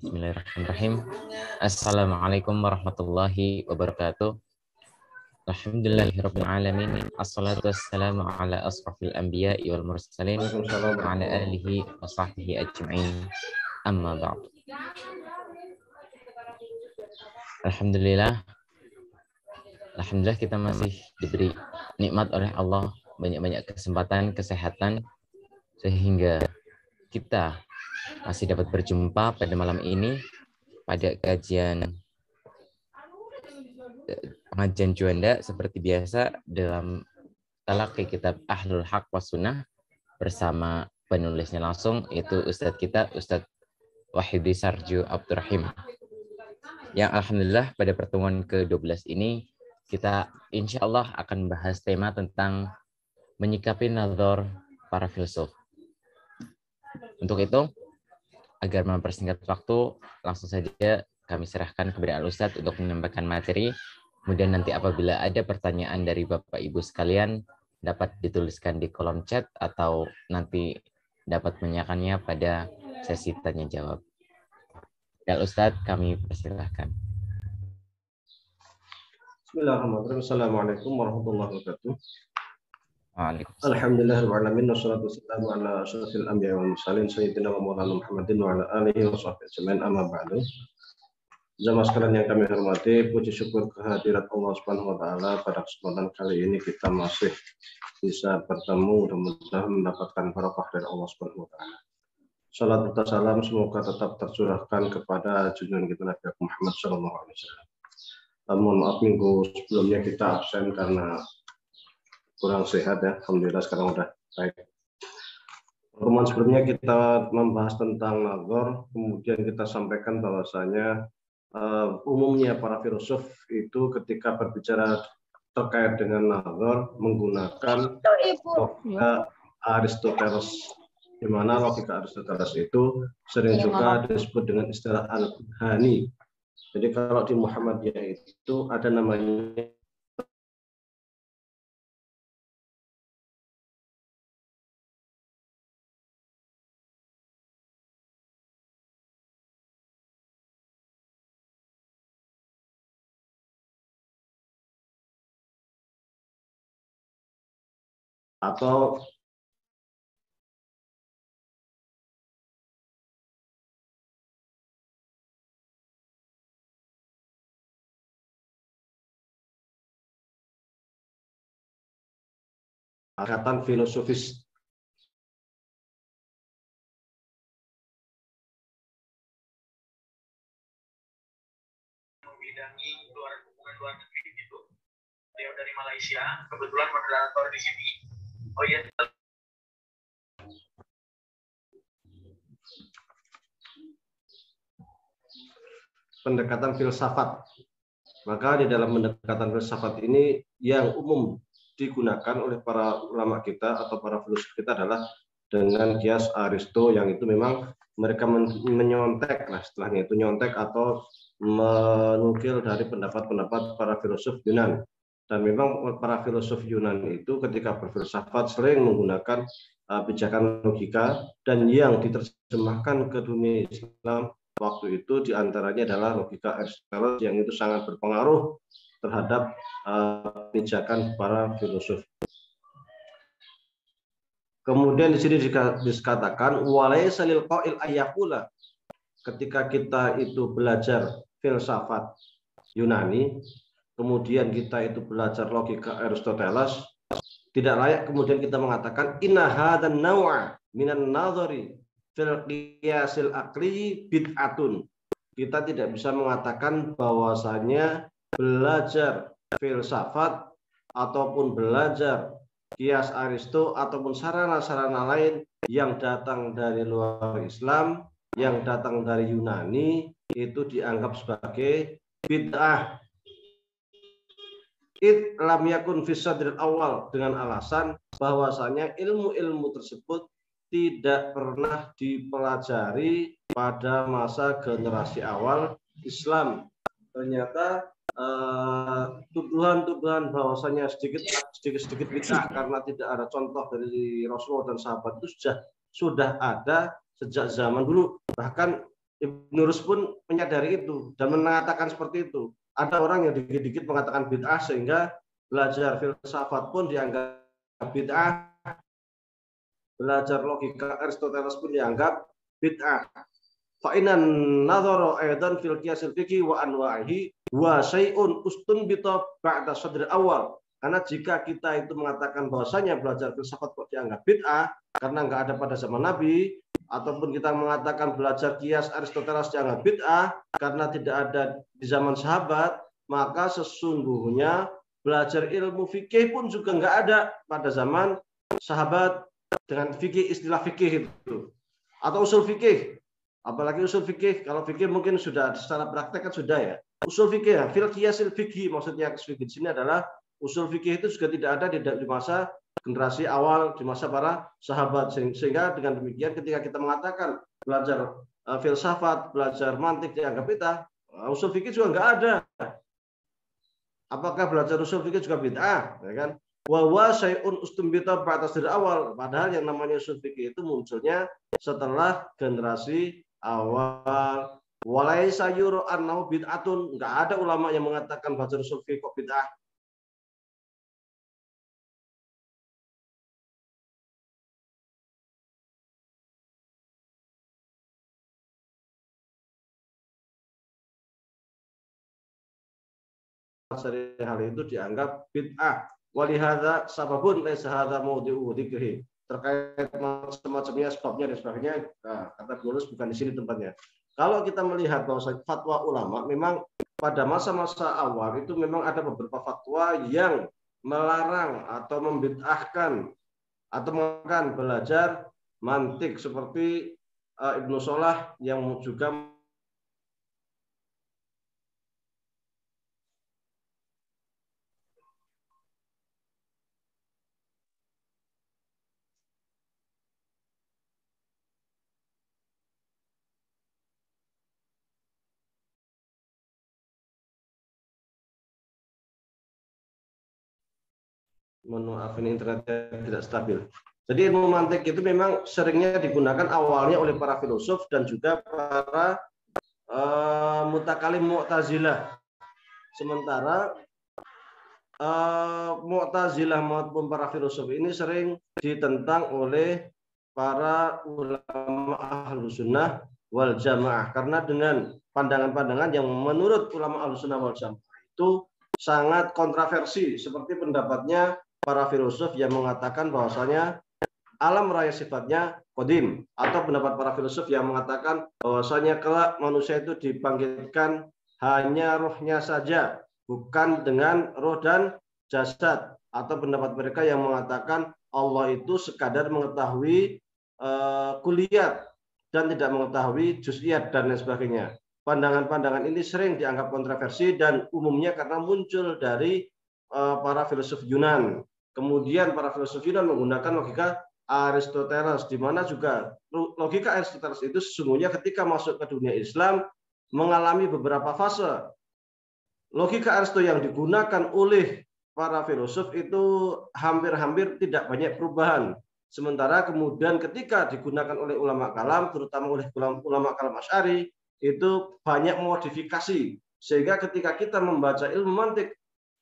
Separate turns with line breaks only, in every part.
Bismillahirrahmanirrahim. Assalamualaikum warahmatullahi wabarakatuh. Alhamdulillahirabbil alamin. Assalatu wassalamu ala asrofil anbiya'i wal mursalin wa ala alihi wa sahbihi ajma'in. Amma ba'd. Alhamdulillah. Alhamdulillah kita masih diberi nikmat oleh Allah, banyak-banyak kesempatan, kesehatan, sehingga kita masih dapat berjumpa pada malam ini pada pengajian Juanda seperti biasa dalam talaqi kitab Ahlul Haq was Sunnah bersama penulisnya langsung, yaitu Ustadz kita Ustadz Wahidi Sarju Abdurrahim, yang alhamdulillah pada pertemuan ke-12 ini kita insya Allah akan bahas tema tentang menyikapi nazar para filsuf. Untuk itu, agar mempersingkat waktu, langsung saja kami serahkan kepada Al-Ustadz untuk menyampaikan materi. Kemudian nanti apabila ada pertanyaan dari Bapak Ibu sekalian, dapat dituliskan di kolom chat atau nanti dapat menanyakannya pada sesi tanya jawab. Ya Ustadz, kami persilahkan.
Bismillahirrahmanirrahim. Assalamualaikum warahmatullahi wabarakatuh.
Waalaikumsalam.
Alhamdulillahirrahmanirrahim. Wassalatu wassalamu ala asyrafil anbiya'i wal mursalin sayyidina wa maulana Muhammadin wa ala alihi wa sahbihi ajma'in, amma ba'du. Jamaah sekalian yang kami hormati, puji syukur kehadirat Allah Subhanahu wa taala. Pada kesempatan kali ini kita masih bisa bertemu dan mudah-mudahan mendapatkan barokah dari Allah Subhanahu wa taala. Salat dan salam semoga tetap tercurahkan kepada junjungan kita Nabi Muhammad sallallahu alaihi wasallam. Mohon maaf minggu sebelumnya kita absen karena kurang sehat ya. Alhamdulillah sekarang udah baik. Pertemuan sebelumnya kita membahas tentang nazar, kemudian kita sampaikan bahwasanya umumnya para filsuf itu ketika berbicara terkait dengan nazar menggunakan logika Aristoteles, di mana logika Aristoteles itu sering juga disebut dengan istilah al-Burhani. Jadi kalau di Muhammadiyah itu ada namanya atau angkatan filosofis.
Membidangi hubungan luar negeri gitu. Beliau dari Malaysia, kebetulan moderator di sini. Oh iya.
Pendekatan filsafat. Maka di dalam pendekatan filsafat ini yang umum digunakan oleh para ulama kita atau para filsuf kita adalah dengan kias Aristo, yang itu memang mereka menyontek lah setelahnya itu nyontek atau menukil dari pendapat-pendapat para filsuf Yunan. Dan memang para filsuf Yunan itu ketika berfilsafat sering menggunakan pijakan logika, dan yang diterjemahkan ke dunia Islam waktu itu diantaranya adalah logika Aristoteles, yang itu sangat berpengaruh terhadap pijakan para filsuf. Kemudian di sini dikatakan walaysa lil qail ayyaqula, ketika kita itu belajar filsafat Yunani, kemudian kita itu belajar logika Aristoteles, tidak layak kemudian kita mengatakan inna hadan naw'a minan nadhari fil qiyasil aqli bid'atun. Kita tidak bisa mengatakan bahwasanya belajar filsafat ataupun belajar kias Aristo ataupun sarana-sarana lain yang datang dari luar Islam, yang datang dari Yunani, itu dianggap sebagai bid'ah. Lam yakun fi sadril awal, dengan alasan bahwasanya ilmu-ilmu tersebut tidak pernah dipelajari pada masa generasi awal Islam. Ternyata tuduhan-tuduhan bahwasanya sedikit bid'ah karena tidak ada contoh dari Rasulullah dan sahabat itu sudah ada sejak zaman dulu. Bahkan Ibnu Rus pun menyadari itu dan mengatakan seperti itu. Ada orang yang dikit-dikit mengatakan bid'ah sehingga belajar filsafat pun dianggap bid'ah, belajar logika Aristoteles pun dianggap bid'ah. Fa'inan nadhara aidan fil qiyasil fiqhi wa anwa'ihi wa syai'un ustunbita ba'da sadr awal. Karena jika kita itu mengatakan bahwasanya belajar filsafat kok dianggap bid'ah karena nggak ada pada zaman Nabi, ataupun kita mengatakan belajar qiyas Aristoteles dianggap bid'ah karena tidak ada di zaman sahabat, maka sesungguhnya belajar ilmu fikih pun juga nggak ada pada zaman sahabat dengan fikih, istilah fikih itu atau usul fikih. Apalagi usul fikih, kalau fikih mungkin sudah secara praktek kan sudah ya. Usul fikih ya, fil qiyasil fikih, maksudnya fikih di sini adalah usul fikih itu juga tidak ada di masa generasi awal, di masa para sahabat. Sehingga dengan demikian ketika kita mengatakan belajar filsafat, belajar mantik dianggap bid'ah, usul fikih juga nggak ada. Apakah belajar usul fikih juga bid'ah? Ya kan? Wa syai'un ustumbita ba'da dari awal. Padahal yang namanya usul fikih itu munculnya setelah generasi awal. Walaisa yuru annahu bid'atun. Nggak ada ulama yang mengatakan belajar usul fikih kok bid'ah. Hal itu dianggap bid'ah. Walihada sababun laisa hadza mawdi'u dzikri. Terkait semacamnya, sebabnya dan sebagainya, kata penulis bukan di sini tempatnya. Kalau kita melihat bahwa fatwa ulama memang pada masa-masa awal itu memang ada beberapa fatwa yang melarang atau membid'ahkan atau mengatakan belajar mantik seperti Ibnu Shalah yang juga maaf ini internetnya tidak stabil. Jadi ilmu mantik itu memang seringnya digunakan awalnya oleh para filosof dan juga para mutakalim Mu'tazilah. Sementara Mu'tazilah maupun para filosof ini sering ditentang oleh para ulama Ahlus Sunnah wal Jamaah karena dengan pandangan-pandangan yang menurut ulama Ahlus Sunnah wal Jamaah itu sangat kontroversi, seperti pendapatnya para filosof yang mengatakan bahwasanya alam raya sifatnya qadim, atau pendapat para filosof yang mengatakan bahwasanya kelak manusia itu dibangkitkan hanya rohnya saja, bukan dengan roh dan jasad, atau pendapat mereka yang mengatakan Allah itu sekadar mengetahui kuliat dan tidak mengetahui juz'iyat dan lain sebagainya. Pandangan-pandangan ini sering dianggap kontroversi dan umumnya karena muncul dari para filosof Yunan. Kemudian para filosof Yunan menggunakan logika Aristoteles, di mana juga logika Aristoteles itu sesungguhnya ketika masuk ke dunia Islam mengalami beberapa fase. Logika Aristoteles yang digunakan oleh para filosof itu hampir-hampir tidak banyak perubahan. Sementara kemudian ketika digunakan oleh ulama kalam, terutama oleh ulama kalam Asy'ari, itu banyak modifikasi. Sehingga ketika kita membaca ilmu mantik,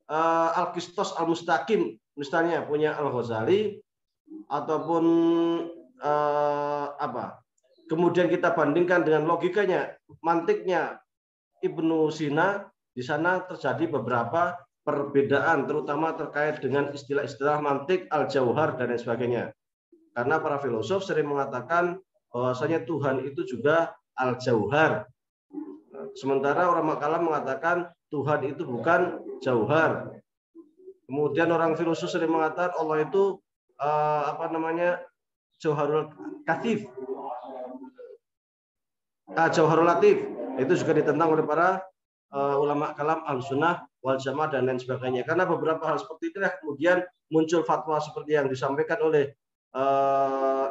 Al-Qistos Al-Mustaqim, misalnya punya Al-Ghazali, ataupun kemudian kita bandingkan dengan logikanya, mantiknya Ibnu Sina, di sana terjadi beberapa perbedaan, terutama terkait dengan istilah-istilah mantik, al-jauhar dan lain sebagainya. Karena para filosof sering mengatakan bahwasanya Tuhan itu juga al-jauhar. Sementara ulama kalam mengatakan Tuhan itu bukan jauhar. Kemudian orang filosof sering mengatakan Allah itu jauharul katif, jauharul latif. Itu juga ditentang oleh para ulama kalam Ahlussunnah wal Jamaah dan lain sebagainya. Karena beberapa hal seperti itulah kemudian muncul fatwa seperti yang disampaikan oleh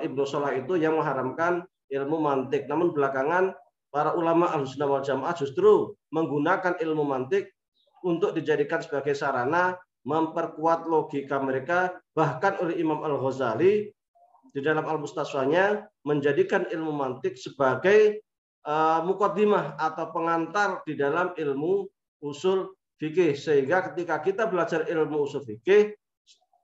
Ibnu Shalah itu yang mengharamkan ilmu mantik. Namun belakangan para ulama Ahlussunnah wal Jamaah justru menggunakan ilmu mantik untuk dijadikan sebagai sarana memperkuat logika mereka. Bahkan oleh Imam Al-Ghazali di dalam Al-Mustasfanya menjadikan ilmu mantik sebagai muqaddimah atau pengantar di dalam ilmu usul fikih, sehingga ketika kita belajar ilmu usul fikih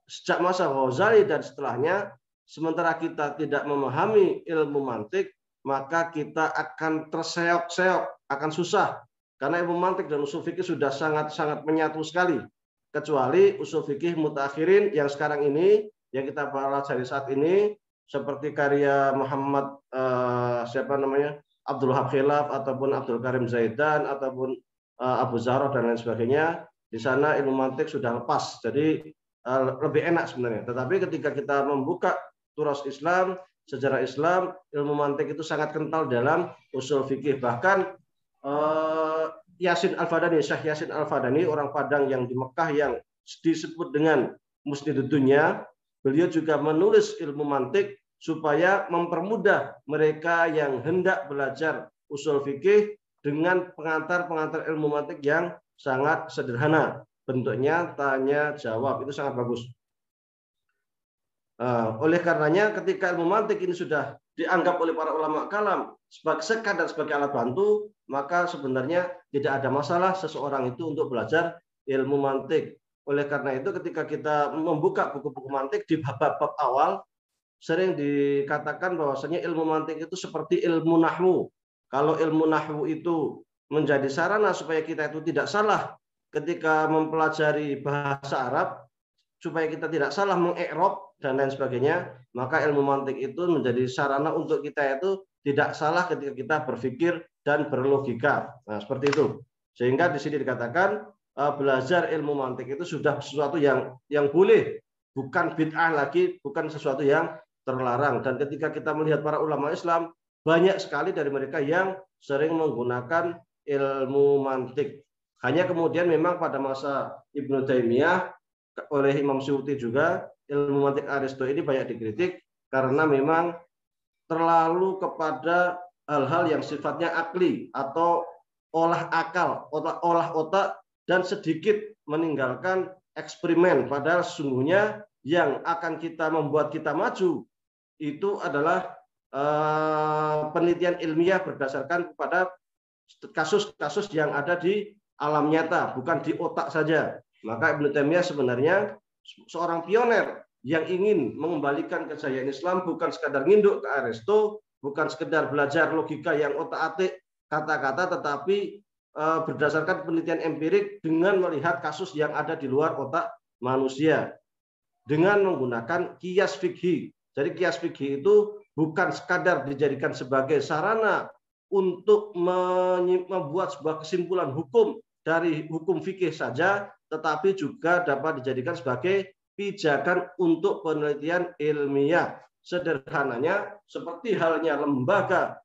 sejak masa Ghazali dan setelahnya, sementara kita tidak memahami ilmu mantik, maka kita akan terseok-seok, akan susah. Karena ilmu mantik dan usul fikih sudah sangat-sangat menyatu sekali. Kecuali usul fikih mutakhirin yang sekarang ini, yang kita pelajari saat ini, seperti karya Muhammad Abdul Wahab Khilaf, ataupun Abdul Karim Zaidan, ataupun Abu Zahra dan lain sebagainya. Di sana ilmu mantik sudah lepas. Jadi lebih enak sebenarnya. Tetapi ketika kita membuka turas Islam, sejarah Islam, ilmu mantik itu sangat kental dalam usul fikih. Bahkan Yasin Al-Fadani, Syekh Yasin Al-Fadani, orang Padang yang di Mekah yang disebut dengan Musnidud Dunya, beliau juga menulis ilmu mantik supaya mempermudah mereka yang hendak belajar usul fikih dengan pengantar-pengantar ilmu mantik yang sangat sederhana. Bentuknya tanya jawab, itu sangat bagus. Oleh karenanya ketika ilmu mantik ini sudah dianggap oleh para ulama kalam sebagai alat bantu, maka sebenarnya tidak ada masalah seseorang itu untuk belajar ilmu mantik. Oleh karena itu ketika kita membuka buku-buku mantik di bab-bab awal, sering dikatakan bahwasanya ilmu mantik itu seperti ilmu nahwu. Kalau ilmu nahwu itu menjadi sarana supaya kita itu tidak salah ketika mempelajari bahasa Arab, supaya kita tidak salah mengi'rab dan lain sebagainya, maka ilmu mantik itu menjadi sarana untuk kita itu tidak salah ketika kita berpikir dan berlogika. Nah, seperti itu. Sehingga di sini dikatakan belajar ilmu mantik itu sudah sesuatu yang boleh, bukan bid'ah lagi, bukan sesuatu yang terlarang. Dan ketika kita melihat para ulama Islam, banyak sekali dari mereka yang sering menggunakan ilmu mantik. Hanya kemudian memang pada masa Ibnu Taimiyah oleh Imam Suyuti juga, ilmu mantik Aristo ini banyak dikritik karena memang terlalu kepada hal-hal yang sifatnya akli atau olah akal, olah otak, dan sedikit meninggalkan eksperimen. Padahal sesungguhnya yang akan kita membuat kita maju itu adalah penelitian ilmiah berdasarkan kepada kasus-kasus yang ada di alam nyata, bukan di otak saja. Maka Ibnu Taimiyah sebenarnya seorang pioner yang ingin mengembalikan kejayaan Islam, bukan sekadar nginduk ke Aristo, bukan sekedar belajar logika yang otak-atik kata-kata, tetapi berdasarkan penelitian empirik dengan melihat kasus yang ada di luar otak manusia dengan menggunakan qiyas fikih. Jadi qiyas fikih itu bukan sekadar dijadikan sebagai sarana untuk membuat sebuah kesimpulan hukum dari hukum fikih saja, tetapi juga dapat dijadikan sebagai pijakan untuk penelitian ilmiah. Sederhananya seperti halnya lembaga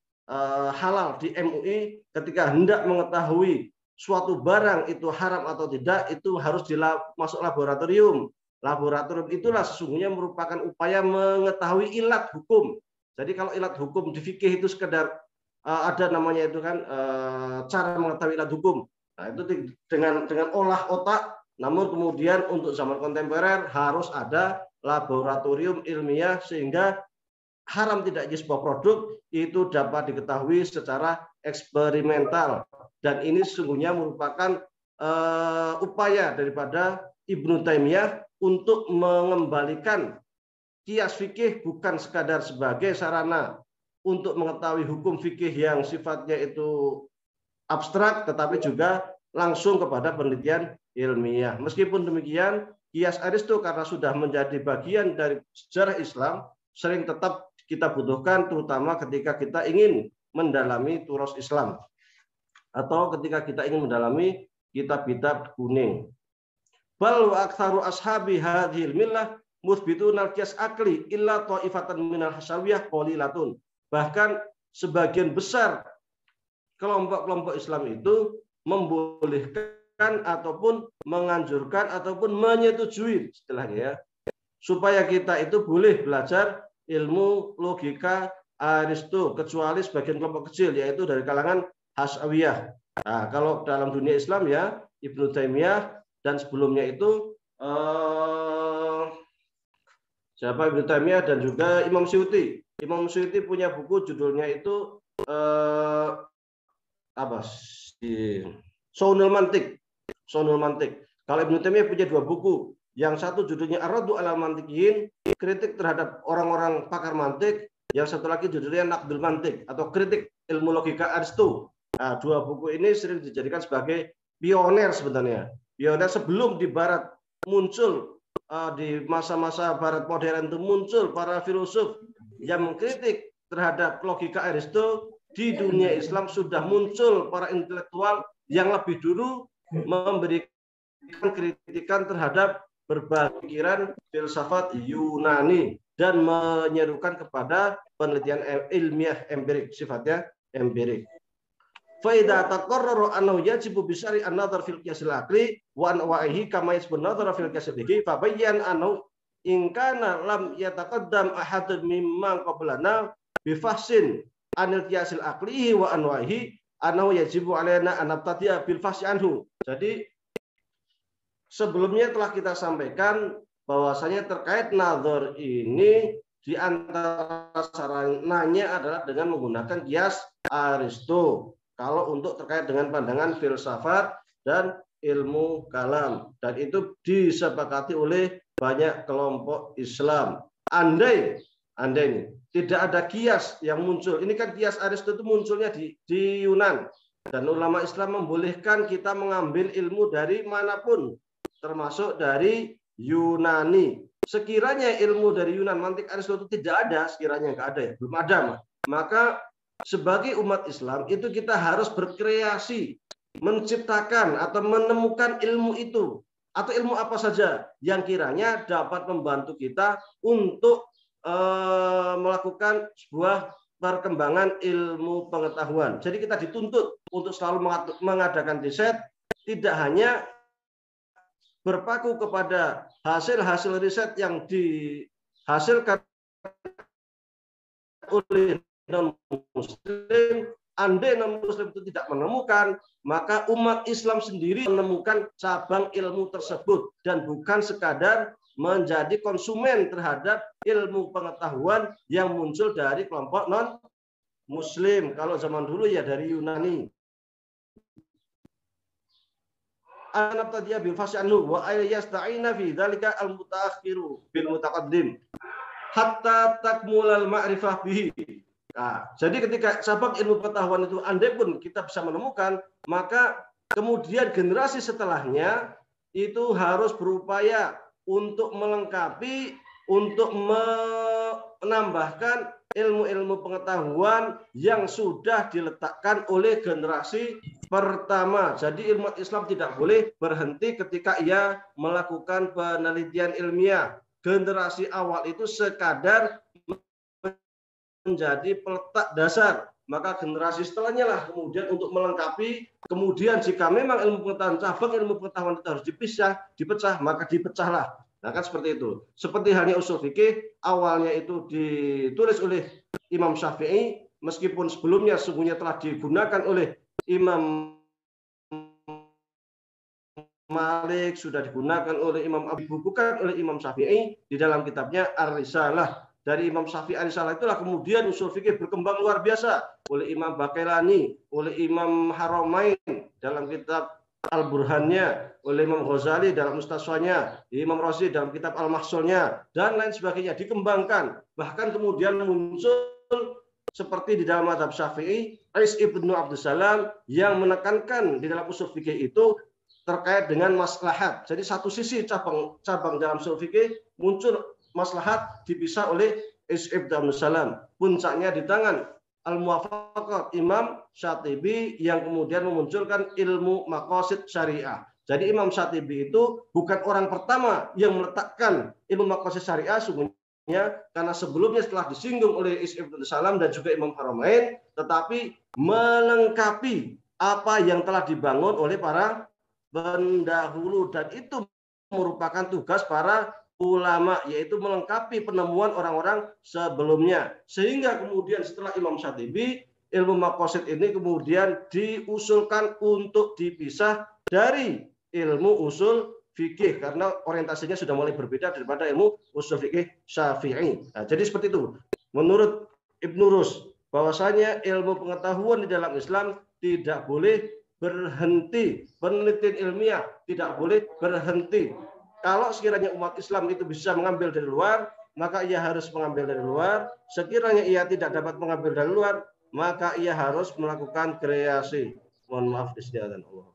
halal di MUI, ketika hendak mengetahui suatu barang itu haram atau tidak, itu harus masuk laboratorium. Laboratorium itulah sesungguhnya merupakan upaya mengetahui ilat hukum. Jadi kalau ilat hukum di fikih itu sekedar ada namanya itu kan cara mengetahui ilat hukum. Nah, itu dengan olah otak, namun kemudian untuk zaman kontemporer harus ada laboratorium ilmiah sehingga haram tidaknya sebuah produk itu dapat diketahui secara eksperimental. Dan ini sesungguhnya merupakan upaya daripada Ibnu Taimiyah untuk mengembalikan qiyas fikih bukan sekadar sebagai sarana untuk mengetahui hukum fikih yang sifatnya itu abstrak, tetapi juga langsung kepada penelitian ilmiah. Meskipun demikian, qiyas Aristo karena sudah menjadi bagian dari sejarah Islam, sering tetap kita butuhkan, terutama ketika kita ingin mendalami turas Islam atau ketika kita ingin mendalami kitab-kitab kuning. Bal wa aktsaru ashabi hadhil millah muthbitun al-qiyas akli illa ta'ifatan minal hasawiyah qalilatun. Bahkan sebagian besar kelompok-kelompok Islam itu membolehkan ataupun menganjurkan ataupun menyetujui istilahnya ya, supaya kita itu boleh belajar ilmu logika Aristo, kecuali sebagian kelompok kecil yaitu dari kalangan Hasawiyah. Nah, kalau dalam dunia Islam ya Ibnu Taimiyah dan sebelumnya itu siapa Ibnu Taimiyah dan juga Imam Suyuti. Imam Suyuti punya buku judulnya itu apa si Shaunul Mantiq. Kalau Ibnu Taimiyah punya 2 buku. Yang satu judulnya Ar-Raddu 'alal Mantiqiyin, kritik terhadap orang-orang pakar mantik. Yang satu lagi judulnya Naqdul Mantiq atau kritik ilmu logika Aristo. Nah, 2 buku ini sering dijadikan sebagai pioner sebenarnya. Pioner sebelum di Barat muncul, di masa-masa Barat modern itu muncul para filsuf yang mengkritik terhadap logika Aristo. Di dunia Islam sudah muncul para intelektual yang lebih dulu memberikan kritikan terhadap berbagai pikiran filsafat Yunani dan menyerukan kepada penelitian ilmiah empirik, sifatnya empirik. Fa idza taqarrara annahu yajibu bi syar'i an-nadhar fil qiyas al-aqli wa anwa'ihi kama yasbu an-nadhar fil qiyas al-fiqhi fa bayyan annahu in kana lam yataqaddam ahadun mimman qablana bi fahsin anil qiyas al-aqli wa anwa'ihi annahu yajibu alaina an nabtadi'a bil fahsi anhu. Jadi sebelumnya telah kita sampaikan bahwasanya terkait nazar ini di antara sarananya adalah dengan menggunakan qiyas Aristo. Kalau untuk terkait dengan pandangan filsafat dan ilmu kalam, dan itu disepakati oleh banyak kelompok Islam. Andai tidak ada qiyas yang muncul, ini kan qiyas Aristo itu munculnya di Yunan, dan ulama Islam membolehkan kita mengambil ilmu dari manapun, termasuk dari Yunani. Sekiranya ilmu dari Yunan, mantik Aristo itu tidak ada, sekiranya nggak ada ya, belum ada, maka sebagai umat Islam itu kita harus berkreasi, menciptakan atau menemukan ilmu itu, atau ilmu apa saja yang kiranya dapat membantu kita untuk melakukan sebuah perkembangan ilmu pengetahuan. Jadi kita dituntut untuk selalu mengadakan riset, tidak hanya berpaku kepada hasil-hasil riset yang dihasilkan oleh non-muslim. Andai non-muslim itu tidak menemukan, maka umat Islam sendiri menemukan cabang ilmu tersebut dan bukan sekadar menjadi konsumen terhadap ilmu pengetahuan yang muncul dari kelompok non-muslim. Kalau zaman dulu ya dari Yunani. Anabtadiya bil fasyanhu wa ayasta'ina fi dzalika al-mutaakhiru bil mutaqaddim hatta takmulal ma'rifah bihi. Nah, jadi ketika cabang ilmu pengetahuan itu andai pun kita bisa menemukan, maka kemudian generasi setelahnya itu harus berupaya untuk melengkapi, untuk menambahkan ilmu-ilmu pengetahuan yang sudah diletakkan oleh generasi pertama. Jadi umat Islam tidak boleh berhenti ketika ia melakukan penelitian ilmiah. Generasi awal itu sekadar menjadi peletak dasar, maka generasi setelahnya lah kemudian untuk melengkapi. Kemudian jika memang ilmu pengetahuan, cabang ilmu pengetahuan itu harus dipecah, maka dipecahlah. Nah kan seperti itu. Seperti halnya usul fikih, awalnya itu ditulis oleh Imam Syafi'i, meskipun sebelumnya sungguhnya telah digunakan oleh Imam Malik, sudah digunakan oleh Imam Abu, bukan oleh Imam Syafi'i di dalam kitabnya Ar-Risalah. Dari Imam Syafi'i Ar-Risalah itulah kemudian usul fikih berkembang luar biasa oleh Imam Baqilani, oleh Imam Haramain dalam kitab Al-Burhannya, oleh Imam Ghazali dalam Mustaswanya, Imam Razi dalam kitab Al-Mahsulnya, dan lain sebagainya dikembangkan. Bahkan kemudian muncul seperti di dalam mazhab Syafi'i, Ais ibnu Abdussalam yang menekankan di dalam usul fikih itu terkait dengan maslahat. Jadi satu sisi cabang dalam usul fikih muncul maslahat dipisah oleh Ais ibnu Abdussalam. Puncaknya di tangan Al-Muwafaqat Imam Syatibi yang kemudian memunculkan ilmu maqasid syariah. Jadi Imam Syatibi itu bukan orang pertama yang meletakkan ilmu maqasid syariah sungguhnya, karena sebelumnya setelah disinggung oleh Ais ibnu Abdussalam dan juga Imam Haramain, tetapi melengkapi apa yang telah dibangun oleh para pendahulu, dan itu merupakan tugas para ulama, yaitu melengkapi penemuan orang-orang sebelumnya. Sehingga kemudian setelah Imam Syatibi, ilmu maqasid ini kemudian diusulkan untuk dipisah dari ilmu usul fikih, karena orientasinya sudah mulai berbeda daripada ilmu usul fikih Syafi'i. Nah, jadi seperti itu. Menurut Ibnu Rus, bahwasanya ilmu pengetahuan di dalam Islam tidak boleh berhenti. Penelitian ilmiah tidak boleh berhenti. Kalau sekiranya umat Islam itu bisa mengambil dari luar, maka ia harus mengambil dari luar. Sekiranya ia tidak dapat mengambil dari luar, maka ia harus melakukan kreasi. Mohon maaf disediakan Allah.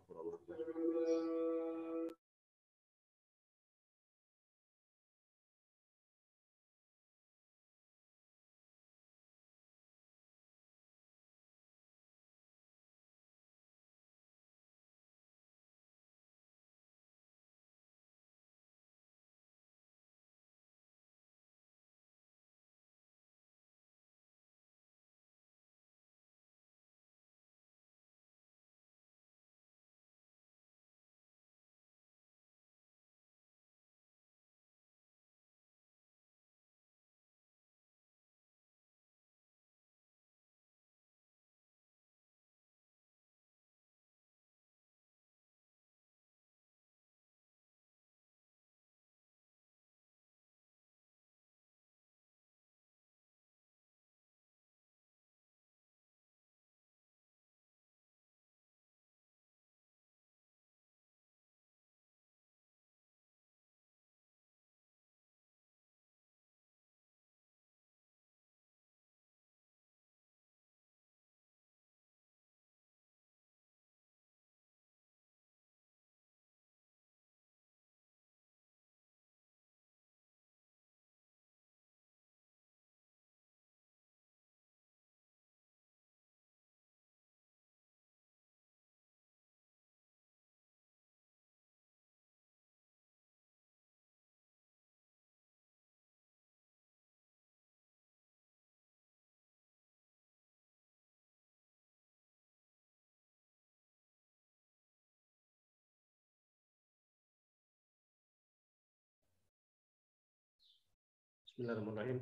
Bismillahirrahmanirrahim.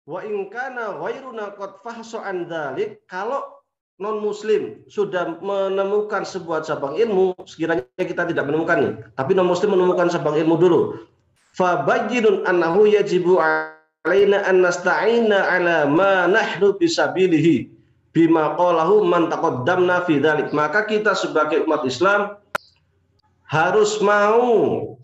Wa in kana ghairuna qad fahsa an dzalik, kalau non muslim sudah menemukan sebuah cabang ilmu, sekiranya kita tidak menemukan nih, tapi non muslim menemukan cabang ilmu dulu. Fa bayyinun annahu yajibu alaina an nasta'ina ala ma nahnu bisabilihi bima qalahu man taqaddamna fi dzalik. Maka kita sebagai umat Islam harus mau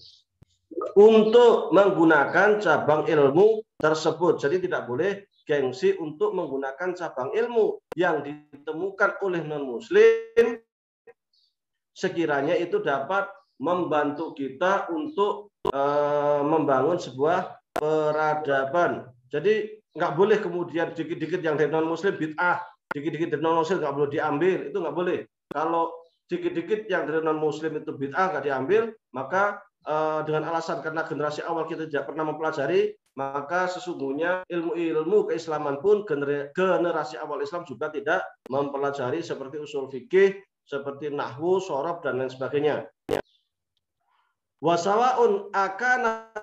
untuk menggunakan cabang ilmu tersebut. Jadi tidak boleh gengsi untuk menggunakan cabang ilmu yang ditemukan oleh non-muslim, sekiranya itu dapat membantu kita untuk membangun sebuah peradaban. Jadi nggak boleh kemudian dikit-dikit yang dari non-muslim bid'ah, dikit-dikit dari non-muslim nggak boleh diambil, itu nggak boleh. Kalau dikit-dikit yang dari non-muslim itu bid'ah nggak diambil, maka dengan alasan karena generasi awal kita tidak pernah mempelajari, maka sesungguhnya ilmu-ilmu keislaman pun generasi awal Islam juga tidak mempelajari, seperti usul fikih, seperti nahwu, shorof, dan lain sebagainya. Wasawaun akana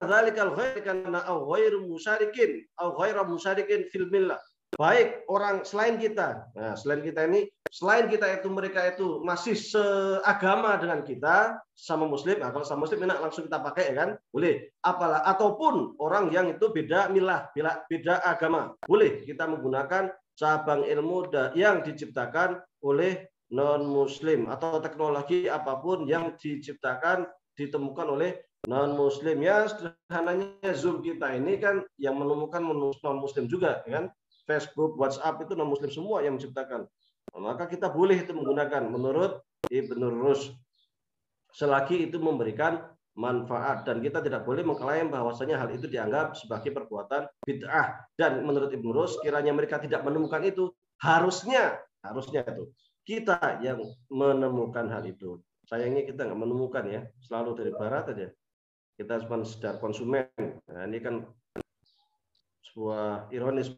dzalikal ghair kana aw ghairu musyarikin aw ghairu musyarikin fil millah. Baik orang selain kita. Nah, selain kita itu mereka itu masih seagama dengan kita, sama muslim. Nah, kalau sama muslim enak langsung kita pakai ya kan? Boleh. Apalah ataupun orang yang itu beda milah, beda agama. Boleh kita menggunakan cabang ilmu yang diciptakan oleh non muslim atau teknologi apapun yang diciptakan ditemukan oleh non muslim. Ya sederhananya Zoom kita ini kan yang menemukan non muslim juga ya kan? Facebook, WhatsApp itu non-muslim semua yang menciptakan. Maka kita boleh itu menggunakan menurut Ibnu Rushd selagi itu memberikan manfaat, dan kita tidak boleh mengklaim bahwasanya hal itu dianggap sebagai perbuatan bid'ah. Dan menurut Ibnu Rushd, kiranya mereka tidak menemukan itu, harusnya itu kita yang menemukan hal itu. Sayangnya kita nggak menemukan ya, selalu dari barat aja. Kita cuma sekedar konsumen. Nah, ini kan sebuah ironis.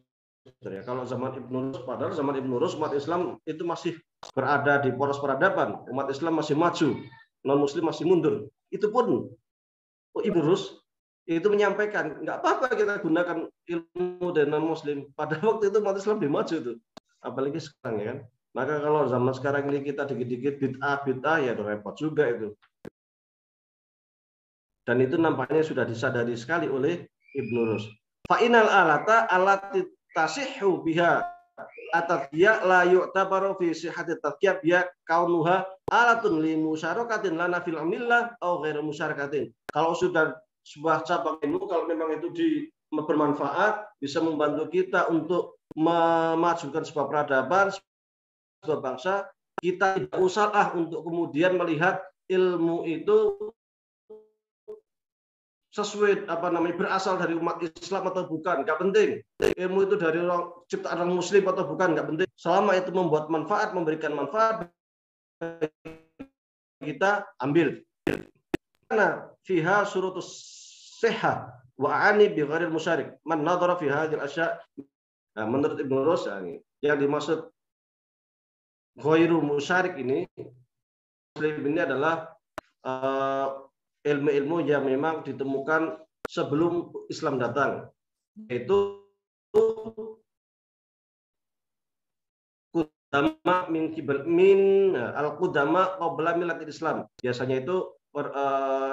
Ya, kalau zaman Ibnu Rushd, padahal zaman Ibnu Rushd umat Islam itu masih berada di poros peradaban, umat Islam masih maju, non muslim masih mundur. Itu pun Ibnu Rushd itu menyampaikan nggak apa-apa kita gunakan ilmu dari non muslim. Pada waktu itu umat Islam lebih maju tuh, apalagi sekarang ya kan. Maka kalau zaman sekarang ini kita dikit-dikit bid'ah ya udah repot juga itu. Dan itu nampaknya sudah disadari sekali oleh Ibnu Rushd. Fa'inal alata alati tasihhu biha at-tadqiya la yu'tabaru fi sihhati at-tadqiya biya kaunuha alatun li musyarakatin lana fil millah au ghairu musyarakatin. Kalau sudah sebuah cabang ilmu, kalau memang itu bermanfaat, bisa membantu kita untuk memajukan sebuah peradaban, sebuah bangsa, kita tidak usah untuk kemudian melihat ilmu itu sesuai berasal dari umat Islam atau bukan, nggak penting. Ilmu itu dari ciptaan orang Muslim atau bukan, nggak penting. Selama itu membuat manfaat, memberikan manfaat, kita ambil. Karena fiha surutus seha wa ani bi ghairil musyarik. Man nadhara fi hadhil asya'. Nah, menurut Ibnu Rus yang dimaksud ghairu musyarik ini adalah ilmu-ilmu yang memang ditemukan sebelum Islam datang, yaitu qudama min al-qudama qabla millatil Islam. Biasanya itu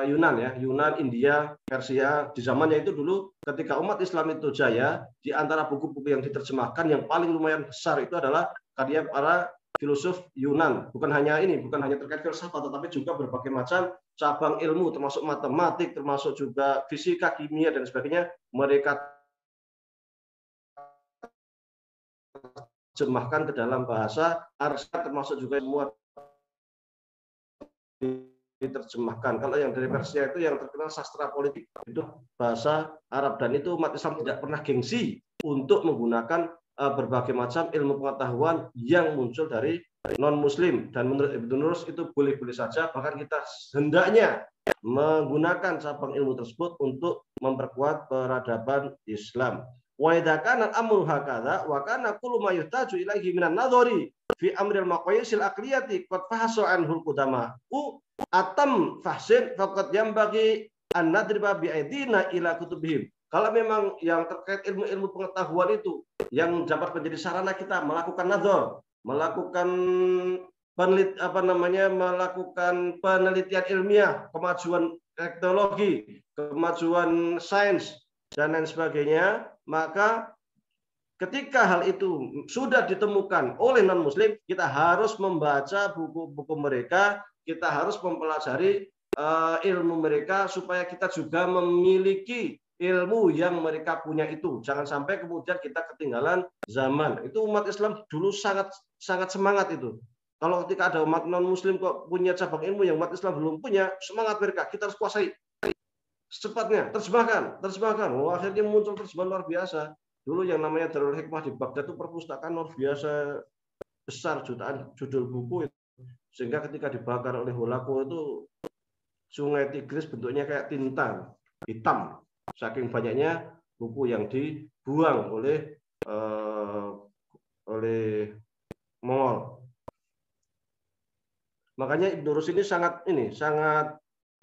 Yunan ya, Yunan, India, Persia. Di zamannya itu dulu ketika umat Islam itu jaya, di antara buku-buku yang diterjemahkan yang paling lumayan besar itu adalah karya para filosof Yunan. Bukan hanya terkait filsafat, tetapi juga berbagai macam cabang ilmu, termasuk matematik, termasuk juga fisika, kimia, dan sebagainya. Mereka terjemahkan ke dalam bahasa Arab, termasuk juga semua diterjemahkan. Kalau yang dari Persia itu yang terkenal sastra politik, itu bahasa Arab, dan itu umat Islam tidak pernah gengsi untuk menggunakan berbagai macam ilmu pengetahuan yang muncul dari non-Muslim. Dan menurut Ibnu Rus itu boleh-boleh saja, bahkan kita hendaknya menggunakan cabang ilmu tersebut untuk memperkuat peradaban Islam. Wa idza kana al-amru hakadha wa kana kullu ma yuhtaju ilaihi minan nadhari fi amril maqayisil aqliyati qad fahasu anhul qudama atam fahsin faqad yambaghi an nadriba bi aidina ila kutubihim. Kalau memang yang terkait ilmu-ilmu pengetahuan itu yang dapat menjadi sarana kita melakukan nazar, melakukan melakukan penelitian ilmiah, kemajuan teknologi, kemajuan sains dan lain sebagainya, maka ketika hal itu sudah ditemukan oleh non-Muslim, kita harus membaca buku-buku mereka, kita harus mempelajari ilmu mereka supaya kita juga memiliki ilmu yang mereka punya itu. Jangan sampai kemudian kita ketinggalan zaman. Itu umat Islam dulu sangat semangat itu. Kalau ketika ada umat non-Muslim kok punya cabang ilmu yang umat Islam belum punya, semangat mereka, kita harus kuasai. Secepatnya, terjemahkan. Oh, akhirnya muncul terjemahan luar biasa. Dulu yang namanya Darul Hikmah di Baghdad itu perpustakaan luar biasa besar, jutaan judul buku itu. Sehingga ketika dibakar oleh Holaco itu Sungai Tigris bentuknya kayak tinta hitam. Saking banyaknya buku yang dibuang oleh Mongol. Makanya Ibnu Rus ini sangat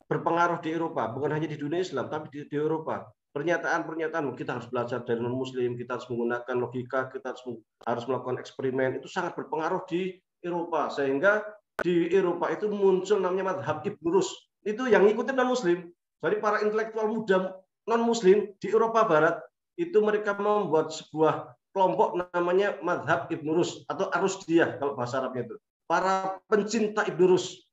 berpengaruh di Eropa, bukan hanya di dunia Islam, tapi di Eropa. Pernyataan-pernyataan kita harus belajar dari non-Muslim, kita harus menggunakan logika, kita harus melakukan eksperimen, itu sangat berpengaruh di Eropa. Sehingga di Eropa itu muncul namanya madhab Ibnu Rus. Itu yang ngikutin non-Muslim. Jadi para intelektual muda non-Muslim di Eropa Barat itu mereka membuat sebuah kelompok namanya madhab Ibnu Rus atau Arusdiyah kalau bahasa Arabnya itu. Para pencinta Ibnu Rus.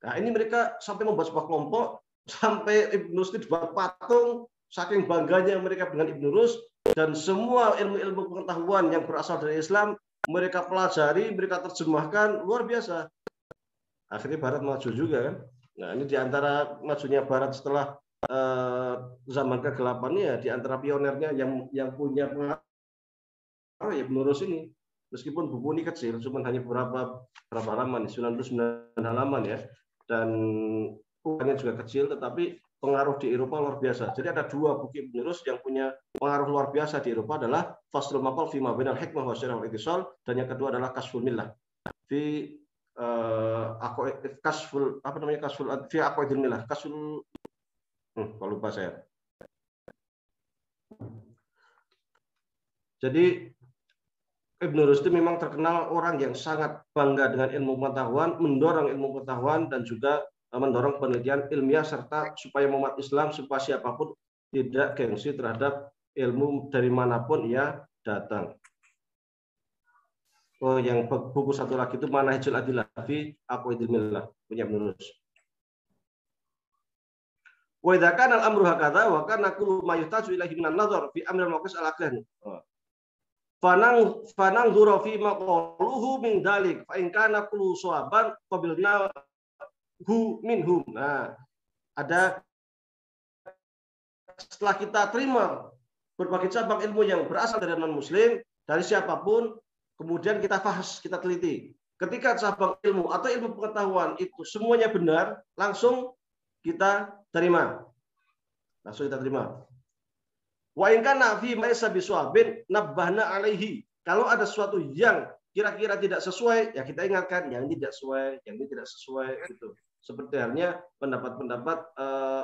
Nah, ini mereka sampai membuat sebuah kelompok, sampai Ibnu Rus itu dibuat patung, saking bangganya mereka dengan Ibnu Rus, dan semua ilmu-ilmu pengetahuan yang berasal dari Islam mereka pelajari, mereka terjemahkan, luar biasa. Akhirnya Barat maju juga kan. Nah, ini diantara majunya Barat setelah zaman ke-8 ya, diantara pionernya yang punya pengaruh ya Ibnu Rus ini. Meskipun buku ini kecil, cuma hanya berapa halaman, 99 halaman ya, dan bukunya juga kecil, tetapi pengaruh di Eropa luar biasa. Jadi ada dua buku Ibnu Rus yang punya pengaruh luar biasa di Eropa adalah Faslul Maqal fi ma bainal hikmah wa syarah wal ittisal, dan yang kedua adalah Kasful Millah fi Kasful fi Aqwaidil Millah. Kasful kalau lupa saya. Jadi Ibnu Rus itu memang terkenal orang yang sangat bangga dengan ilmu pengetahuan, mendorong ilmu pengetahuan dan juga mendorong penelitian ilmiah serta supaya umat Islam, supaya siapapun tidak gengsi terhadap ilmu dari manapun ia datang. Oh, yang buku satu lagi itu Manhajul Adillah fi Aqwaidil Millah, punya penulis. Wa idza kana al-amru hakadha wa kana kullu ma yuhtaju ilaihi minan nazar fi amril maqis al-aqlan. Fanang dzura fi maqaluhu min dalik fa in kana kullu sawaban qabilna hu minhum. Nah, ada setelah kita terima berbagai cabang ilmu yang berasal dari non-muslim, dari siapapun, kemudian kita bahas, kita teliti. Ketika cabang ilmu atau ilmu pengetahuan itu semuanya benar, langsung kita terima. Langsung kita terima. Wa in kana fi ma laysa bisawabin nabbahna alaihi. Kalau ada sesuatu yang kira-kira tidak sesuai, ya kita ingatkan yang ini tidak sesuai, yang ini tidak sesuai gitu. Seperti halnya pendapat-pendapat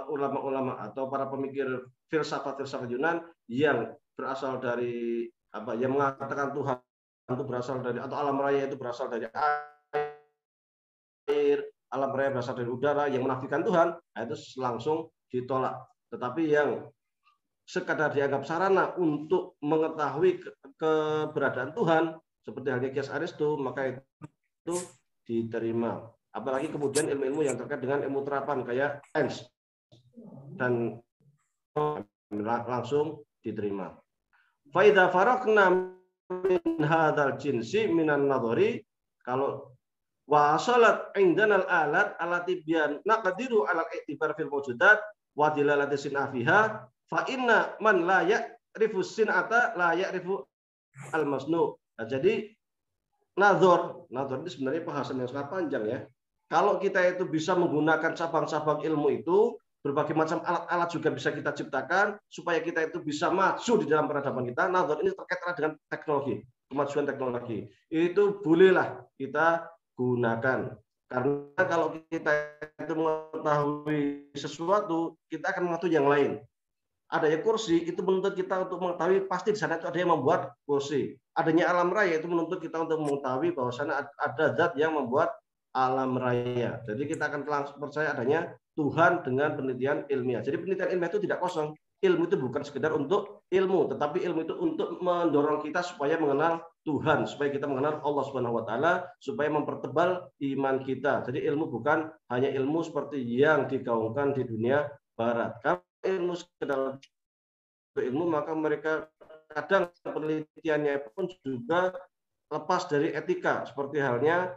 ulama-ulama atau para pemikir filsafat Yunan yang berasal dari apa? Yang mengatakan Tuhan itu berasal dari, atau alam raya itu berasal dari air, alam raya berasal dari udara, yang menafikan Tuhan, nah itu langsung ditolak. Tetapi yang sekadar dianggap sarana untuk mengetahui keberadaan Tuhan, seperti halnya Kias Aristo, maka itu diterima. Apalagi kemudian ilmu-ilmu yang terkait dengan ilmu terapan kayak Einstein dan langsung diterima. Faida faraqna min hadzal jinsi minan nadhari, kalau wa asalat indana al-alat allati biyan naqdiru ala al-i'tibar fil mawjudat wa dilalati sinafiha fa inna man la ya'rifu sin'ata la ya'rifu al-masnu'. Nah, jadi nadhar itu sebenarnya bahasan yang sangat panjang ya. Kalau kita itu bisa menggunakan cabang-cabang ilmu itu, berbagai macam alat-alat juga bisa kita ciptakan supaya kita itu bisa maju di dalam peradaban kita. Nadhar ini terkait dengan teknologi, kemajuan teknologi. Itu bolehlah kita gunakan. Karena kalau kita itu mengetahui sesuatu, kita akan mengetahui yang lain. Adanya kursi itu menuntut kita untuk mengetahui pasti di sana itu ada yang membuat kursi. Adanya alam raya itu menuntut kita untuk mengetahui bahwa sana ada zat yang membuat alam raya. Jadi kita akan langsung percaya adanya Tuhan dengan penelitian ilmiah. Jadi penelitian ilmiah itu tidak kosong. Ilmu itu bukan sekedar untuk ilmu, tetapi ilmu itu untuk mendorong kita supaya mengenal Tuhan, supaya kita mengenal Allah Subhanahu wa taala, supaya mempertebal iman kita. Jadi ilmu bukan hanya ilmu seperti yang digaungkan di dunia barat. Kalau ilmu sekedar ilmu, maka mereka kadang penelitiannya pun juga lepas dari etika, seperti halnya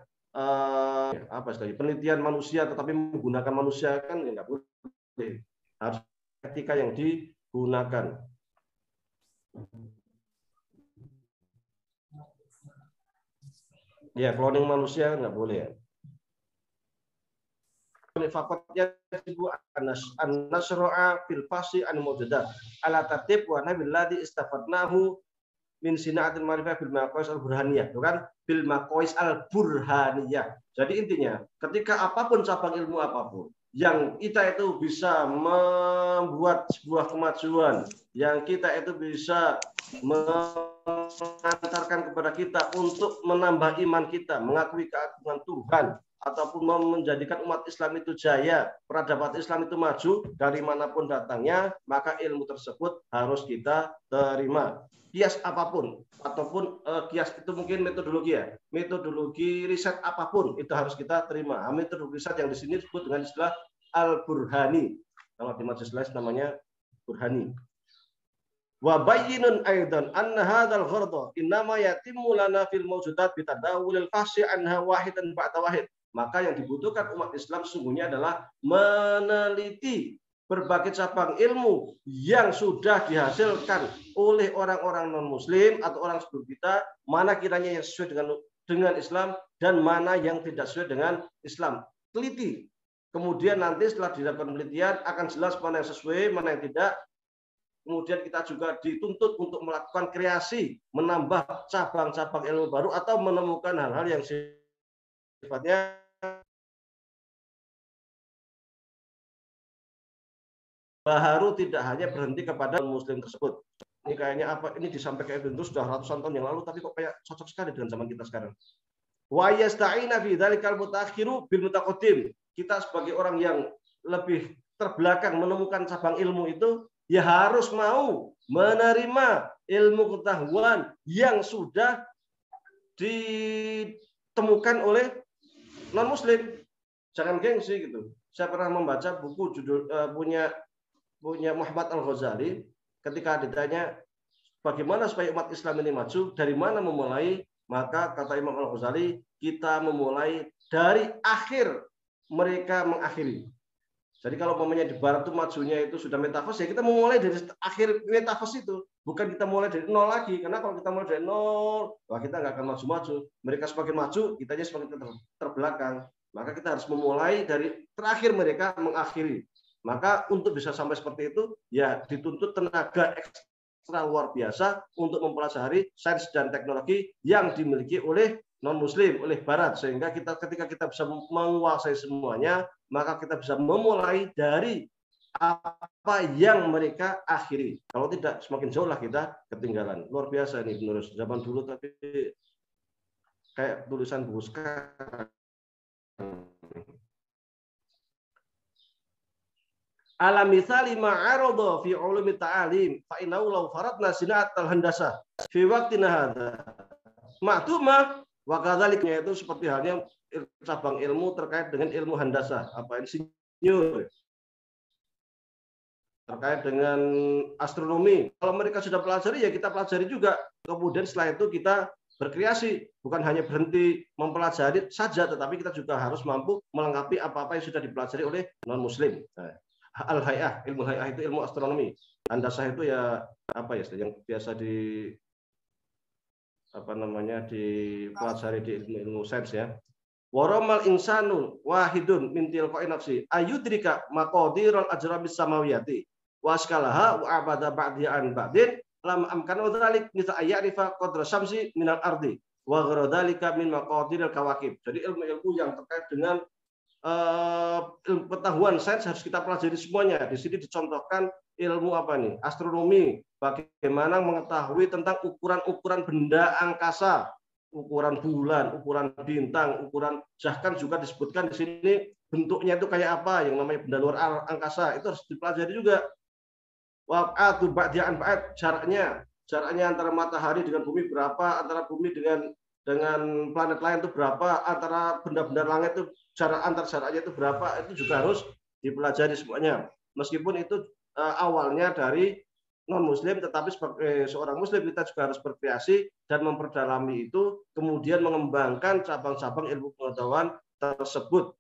penelitian manusia tetapi menggunakan manusia, kan ya nggak boleh, harus etika yang digunakan. Ya, cloning manusia nggak boleh ya. Fakotnya an-nasro'a fil fasi an-mawjudat ala tartib wa nabil ladzi istafadnahu min sina'atil ma'rifah bil maqais al-burhaniyah, itu kan bil maqais al-burhaniyah. Jadi intinya, ketika apapun cabang ilmu apapun yang kita itu bisa membuat sebuah kemajuan, yang kita itu bisa mengantarkan kepada kita untuk menambah iman kita, mengakui keagungan Tuhan, ataupun menjadikan umat Islam itu jaya, peradaban Islam itu maju dari manapun datangnya, maka ilmu tersebut harus kita terima. Kias apapun, ataupun kias itu mungkin metodologi ya, metodologi riset apapun itu harus kita terima. Metodologi riset yang di sini disebut dengan istilah al-burhani. Kalau di majelis lain namanya burhani. Wa bayyinun aidan anna hadzal gharda innama yatimmu lana fil mawjudat bitadawulil fasi anha wahidan ba'da wahid. Maka yang dibutuhkan umat Islam sesungguhnya adalah meneliti berbagai cabang ilmu yang sudah dihasilkan oleh orang-orang non-muslim atau orang sebelum kita, mana kiranya yang sesuai dengan Islam dan mana yang tidak sesuai dengan Islam. Teliti. Kemudian nanti setelah dilakukan penelitian akan jelas mana yang sesuai, mana yang tidak. Kemudian kita juga dituntut untuk melakukan kreasi, menambah cabang-cabang ilmu baru atau menemukan hal-hal yang sifatnya baru, tidak hanya berhenti kepada muslim tersebut. Ini kayaknya apa? Ini disampaikan itu sudah ratusan tahun yang lalu, tapi kok kayak cocok sekali dengan zaman kita sekarang. Wa yasta'ina fi dzalikal mutaakhiru bil mutaqaddim. Kita sebagai orang yang lebih terbelakang menemukan cabang ilmu itu, ya harus mau menerima ilmu pengetahuan yang sudah ditemukan oleh non-muslim. Jangan gengsi gitu. Saya pernah membaca buku judul punya Muhammad Al-Ghazali ketika ditanya bagaimana supaya umat Islam ini maju, dari mana memulai? Maka kata Imam Al-Ghazali, kita memulai dari akhir mereka mengakhiri. Jadi kalau umpamanya di barat itu majunya itu sudah metafase, ya kita memulai dari akhir metafase itu. Bukan kita mulai dari nol lagi. Karena kalau kita mulai dari nol, wah kita nggak akan maju-maju. Mereka semakin maju, kitanya semakin terbelakang. Maka kita harus memulai dari terakhir mereka mengakhiri. Maka untuk bisa sampai seperti itu, ya dituntut tenaga ekstra luar biasa untuk mempelajari sains dan teknologi yang dimiliki oleh non-muslim, oleh barat. Sehingga ketika kita bisa menguasai semuanya, maka kita bisa memulai dari apa yang mereka akhiri. Kalau tidak, semakin jauh lah kita ketinggalan. Luar biasa ini menurut zaman dulu, tapi kayak tulisan buku sekarang. Ala misali ma'arada fi ulumi ta'alim fa innahu law faradna sinat al-handasah fi waqtina hadza ma'tuma wa kadzalika, itu seperti halnya cabang ilmu terkait dengan ilmu handasah, apa insinyur, terkait dengan astronomi. Kalau mereka sudah pelajari, ya kita pelajari juga. Kemudian setelah itu kita berkreasi, bukan hanya berhenti mempelajari saja, tetapi kita juga harus mampu melengkapi apa-apa yang sudah dipelajari oleh non-muslim. Al-hay'ah, ilmu hay'ah itu ilmu astronomi. Handasah itu ya apa ya, yang biasa dipelajari di ilmu sains ya. Waramal insanu wahidun min tilqa'i nafsi ayudrika maqadirul ajramis samawiyati waskalaha wa abada ba'diha an ba'din lam amkanu dzalik mithla ayyarifa qadra syamsi minal ardi wa ghairadhalika min maqadiril kawakib. Jadi ilmu-ilmu yang terkait dengan pengetahuan sains harus kita pelajari semuanya. Di sini dicontohkan ilmu apa nih? Astronomi. Bagaimana mengetahui tentang ukuran-ukuran benda angkasa, ukuran bulan, ukuran bintang, ukuran, bahkan juga disebutkan di sini bentuknya itu kayak apa, yang namanya benda luar angkasa, itu harus dipelajari juga. Waqatu ba'di'an ba'd, jaraknya antara matahari dengan bumi berapa, antara bumi dengan planet lain itu berapa, antara benda-benda langit itu jaraknya itu berapa, itu juga harus dipelajari semuanya. Meskipun itu awalnya dari non-muslim, tetapi sebagai seorang muslim kita juga harus berkreasi dan memperdalami itu, kemudian mengembangkan cabang-cabang ilmu pengetahuan tersebut.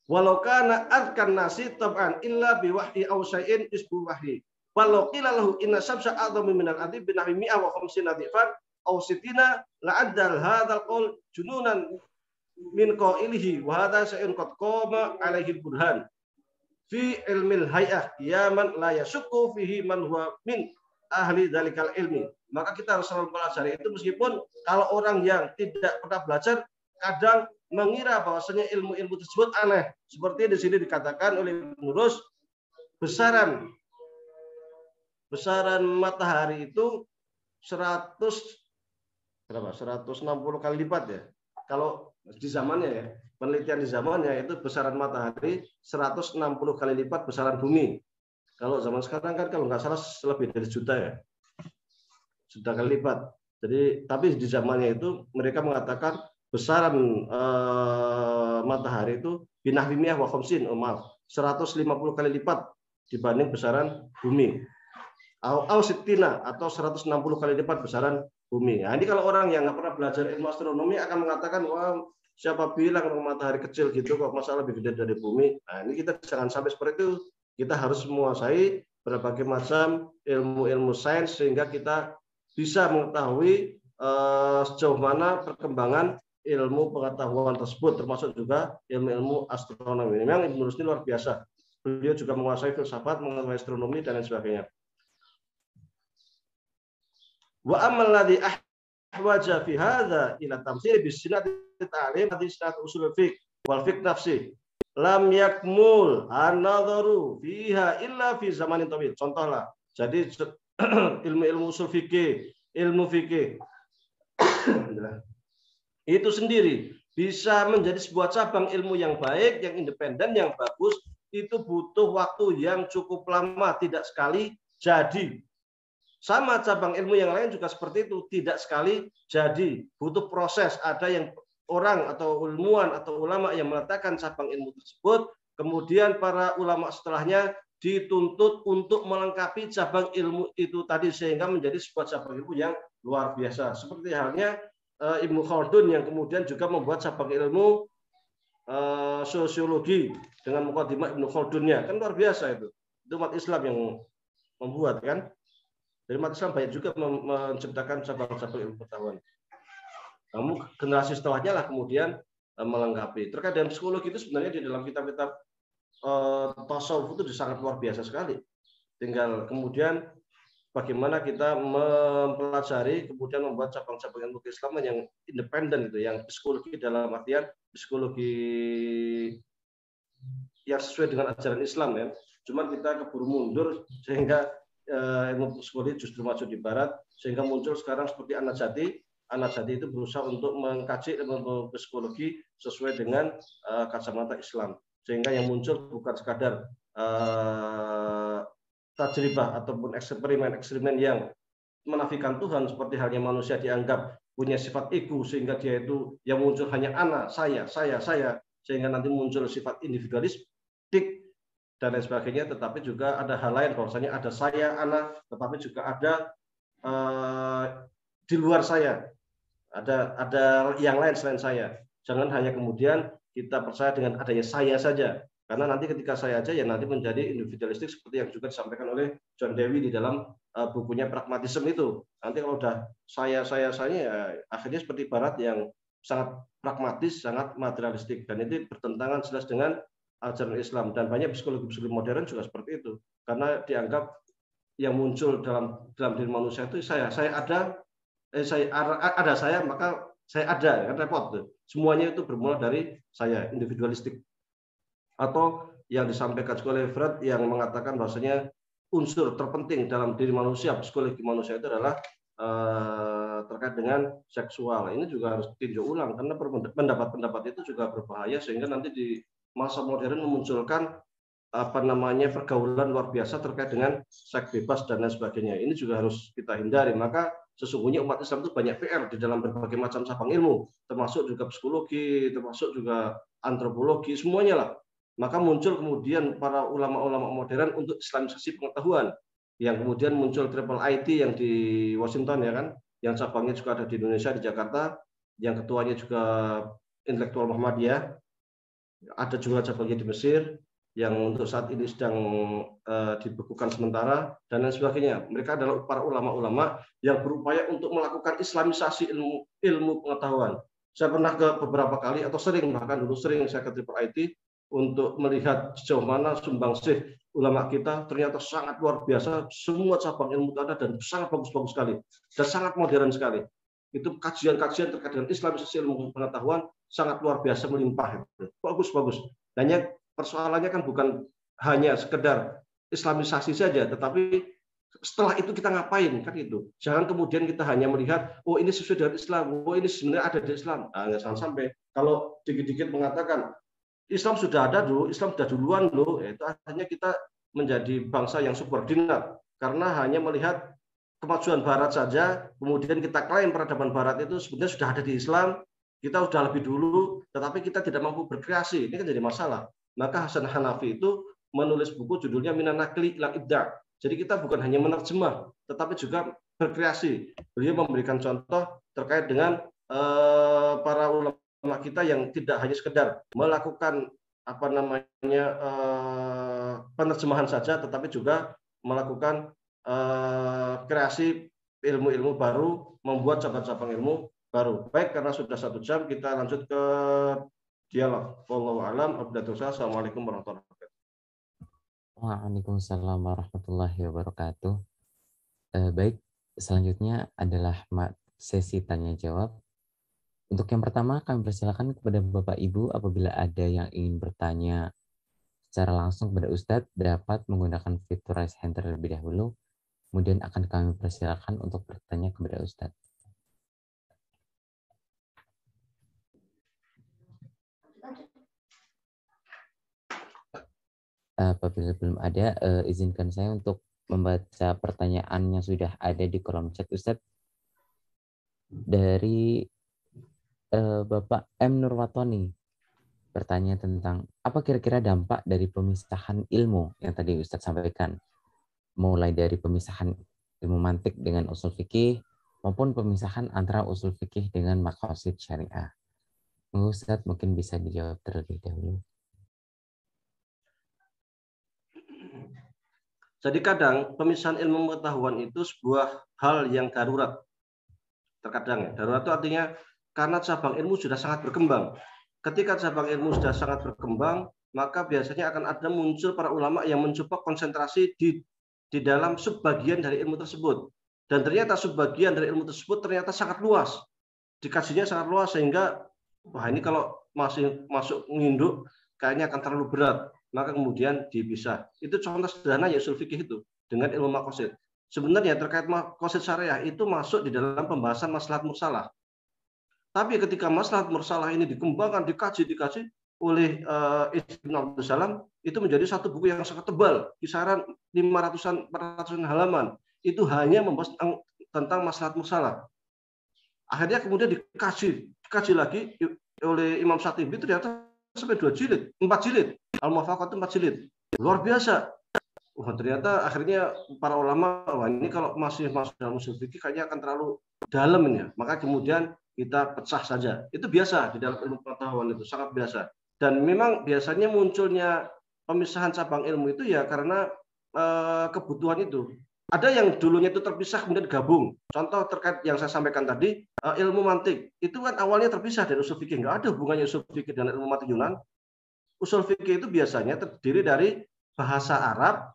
Walau kana adkan nasi tab'an illa biwahyi aw syai'in isbu wahyi. Walau qila lahu inna syamsa a'dhamu minal ardi bi nahwi 150 dhifan aw sitina la'addal hadzal qaul jununan min qailihi wa hadza syai'un qad qama alaihi burhan fi ilmil hay'ah ya man la yashukku fihi man huwa min ahli dzalikal ilmi. Maka kita harus selalu pelajari itu, meskipun kalau orang yang tidak pernah belajar kadang mengira bahwasanya ilmu-ilmu tersebut aneh. Seperti di sini dikatakan oleh Ibnu Rus, besaran matahari itu 160 kali lipat ya. Kalau di zamannya ya, penelitian di zamannya itu besaran matahari 160 kali lipat besaran bumi. Kalau zaman sekarang kan kalau nggak salah lebih dari juta ya. Juta kali lipat. Jadi tapi di zamannya itu mereka mengatakan besaran matahari itu binahwimiyah wa khamsin, 150 kali lipat dibanding besaran bumi. Au sittina atau 160 kali lipat besaran bumi. Nah, ini kalau orang yang nggak pernah belajar ilmu astronomi akan mengatakan, wah siapa bilang matahari kecil gitu kok, masalah lebih gede dari bumi. Nah, ini kita jangan sampai seperti itu. Kita harus menguasai berbagai macam ilmu-ilmu sains sehingga kita bisa mengetahui sejauh mana perkembangan ilmu pengetahuan tersebut, termasuk juga ilmu-ilmu astronomi. Memang Ibnu Rusdi luar biasa. Beliau juga menguasai filsafat, menguasai astronomi dan lain sebagainya. Wa amal ladzi ahwaja fi hadza ila tamthil bis sinati ta'lim hadis sinat usul fiqh wal fiqh nafsi lam yakmul an-nadharu fiha illa fi zamanin tawil. Contohlah, jadi ilmu-ilmu usul fikih, ilmu fikih itu sendiri bisa menjadi sebuah cabang ilmu yang baik, yang independen, yang bagus, itu butuh waktu yang cukup lama, tidak sekali jadi. Sama cabang ilmu yang lain juga seperti itu, tidak sekali jadi, butuh proses. Ada yang orang atau ilmuwan atau ulama yang meletakkan cabang ilmu tersebut, kemudian para ulama setelahnya dituntut untuk melengkapi cabang ilmu itu tadi sehingga menjadi sebuah cabang ilmu yang luar biasa. Seperti halnya Ibnu Khaldun yang kemudian juga membuat cabang ilmu sosiologi dengan mukadimah Ibnu Khaldunnya, kan luar biasa itu. Itu umat Islam yang membuat kan. Dari umat Islam banyak juga menciptakan cabang-cabang ilmu pengetahuan. Kamu generasi setelahnya lah kemudian melengkapi. Terkait dengan psikologi itu sebenarnya di dalam kitab-kitab tasawuf itu sangat luar biasa sekali. Tinggal kemudian bagaimana kita mempelajari kemudian membuat cabang-cabang ilmu keislaman yang independen gitu, yang psikologi dalam artian psikologi yang sesuai dengan ajaran Islam ya. Cuman kita keburu mundur sehingga ilmu psikologi justru maju di barat sehingga muncul sekarang seperti An-Najati. An-Najati itu berusaha untuk mengkaji ilmu psikologi sesuai dengan kacamata Islam. Sehingga yang muncul bukan sekadar tajribah ataupun eksperimen yang menafikan Tuhan seperti halnya manusia dianggap punya sifat ego sehingga dia itu yang muncul hanya anak, saya sehingga nanti muncul sifat individualistik dan lain sebagainya. Tetapi juga ada hal lain bahwasanya ada saya, anak, tetapi juga ada di luar saya. Ada yang lain selain saya. Jangan hanya kemudian kita percaya dengan adanya saya saja. Karena nanti ketika saya aja ya nanti menjadi individualistik seperti yang juga disampaikan oleh John Dewey di dalam bukunya Pragmatisme itu. Nanti kalau udah saya ya akhirnya seperti barat yang sangat pragmatis, sangat materialistik dan itu bertentangan jelas dengan ajaran Islam dan banyak psikologi modern juga seperti itu. Karena dianggap yang muncul dalam diri manusia itu saya ada saya maka saya ada, kan repot tuh. Semuanya itu bermula dari saya, individualistik. Atau yang disampaikan oleh Freud yang mengatakan bahwasanya unsur terpenting dalam diri manusia, psikologi manusia itu adalah terkait dengan seksual. Ini juga harus ditinjau ulang karena pendapat-pendapat itu juga berbahaya sehingga nanti di masa modern memunculkan pergaulan luar biasa terkait dengan seks bebas dan lain sebagainya. Ini juga harus kita hindari. Maka sesungguhnya umat Islam itu banyak PR di dalam berbagai macam cabang ilmu, termasuk juga psikologi, termasuk juga antropologi, semuanya lah. Maka muncul kemudian para ulama-ulama modern untuk islamisasi pengetahuan, yang kemudian muncul Triple IT yang di Washington ya kan, yang cabangnya juga ada di Indonesia di Jakarta, yang ketuanya juga intelektual Muhammadiyah, ada juga cabangnya di Mesir, yang untuk saat ini sedang dibekukan sementara dan lain sebagainya. Mereka adalah para ulama-ulama yang berupaya untuk melakukan islamisasi ilmu pengetahuan. Saya pernah ke beberapa kali atau bahkan dulu sering saya ke Triple IT untuk melihat sejauh mana sumbangsih ulama kita ternyata sangat luar biasa. Semua cabang ilmu ada dan sangat bagus-bagus sekali dan sangat modern sekali. Itu kajian-kajian terkait dengan islamisasi ilmu pengetahuan sangat luar biasa melimpah. Bagus-bagus. Dan persoalannya kan bukan hanya sekedar islamisasi saja, tetapi setelah itu kita ngapain kan itu. Jangan kemudian kita hanya melihat oh ini sesuai dengan Islam, oh ini sebenarnya ada di Islam. Nggak sampai. Kalau dikit-dikit mengatakan Islam sudah ada dulu, Islam sudah duluan loh, itu artinya kita menjadi bangsa yang subordinat karena hanya melihat kemajuan Barat saja, kemudian kita klaim peradaban Barat itu sebenarnya sudah ada di Islam, kita sudah lebih dulu, tetapi kita tidak mampu berkreasi. Ini kan jadi masalah. Maka Hasan Hanafi itu menulis buku judulnya Minan Naqli ilal Ibda'. Jadi kita bukan hanya menerjemah, tetapi juga berkreasi. Beliau memberikan contoh terkait dengan para ulama kita yang tidak hanya sekedar melakukan penerjemahan saja, tetapi juga melakukan kreasi ilmu-ilmu baru, membuat cabang-cabang ilmu baru. Baik, karena sudah 1 jam, kita lanjut ke dialog. Wallahu a'lam. Assalamualaikum warahmatullahi wabarakatuh.
Waalaikumsalam warahmatullahi wabarakatuh. Baik, selanjutnya adalah sesi tanya jawab. Untuk yang pertama, kami persilakan kepada Bapak Ibu apabila ada yang ingin bertanya secara langsung kepada Ustadz dapat menggunakan fitur raise hand terlebih dahulu. Kemudian akan kami persilakan untuk bertanya kepada Ustadz. Apabila belum ada, izinkan saya untuk membaca pertanyaan yang sudah ada di kolom chat, Ustadz. Dari Bapak M. Nurwatoni bertanya tentang apa kira-kira dampak dari pemisahan ilmu yang tadi Ustadz sampaikan, mulai dari pemisahan ilmu mantik dengan usul fikih maupun pemisahan antara usul fikih dengan maqasid syariah. Ustadz mungkin bisa dijawab terlebih dahulu.
Jadi kadang pemisahan ilmu pengetahuan itu sebuah hal yang darurat. Terkadang ya, darurat itu artinya karena cabang ilmu sudah sangat berkembang. Ketika cabang ilmu sudah sangat berkembang, maka biasanya akan ada muncul para ulama yang mencoba konsentrasi di dalam subbagian dari ilmu tersebut. Dan ternyata subbagian dari ilmu tersebut ternyata sangat luas. Dikajinya sangat luas sehingga wah ini kalau masih masuk nginduk kayaknya akan terlalu berat. Maka kemudian dipisah. Itu contoh sederhana ya usul fikih itu dengan ilmu maqasid. Sebenarnya terkait maqasid syariah itu masuk di dalam pembahasan maslahat mursalah. Tapi ketika maslahat mursalah ini dikembangkan, dikaji oleh Ibnu Abdul Salam, itu menjadi satu buku yang sangat tebal, kisaran 400-an halaman. Itu hanya membahas tentang maslahat mursalah. Akhirnya kemudian dikaji lagi oleh Imam Syatibi, itu ternyata sampai 2 jilid, 4 jilid. Al-Muwafaqah itu 4 jilid. Luar biasa. Wah, ternyata akhirnya para ulama, wah ini kalau masih masuk dalam usul fikih kayaknya akan terlalu dalam ini. Maka kemudian kita pecah saja. Itu biasa di dalam ilmu pengetahuan, itu sangat biasa. Dan memang biasanya munculnya pemisahan cabang ilmu itu ya karena kebutuhan itu. Ada yang dulunya itu terpisah kemudian gabung. Contoh terkait yang saya sampaikan tadi, ilmu mantik. Itu kan awalnya terpisah dari usul fikih. Nggak ada hubungannya usul fikih dengan ilmu mantik Yunan. Usul fikih itu biasanya terdiri dari bahasa Arab,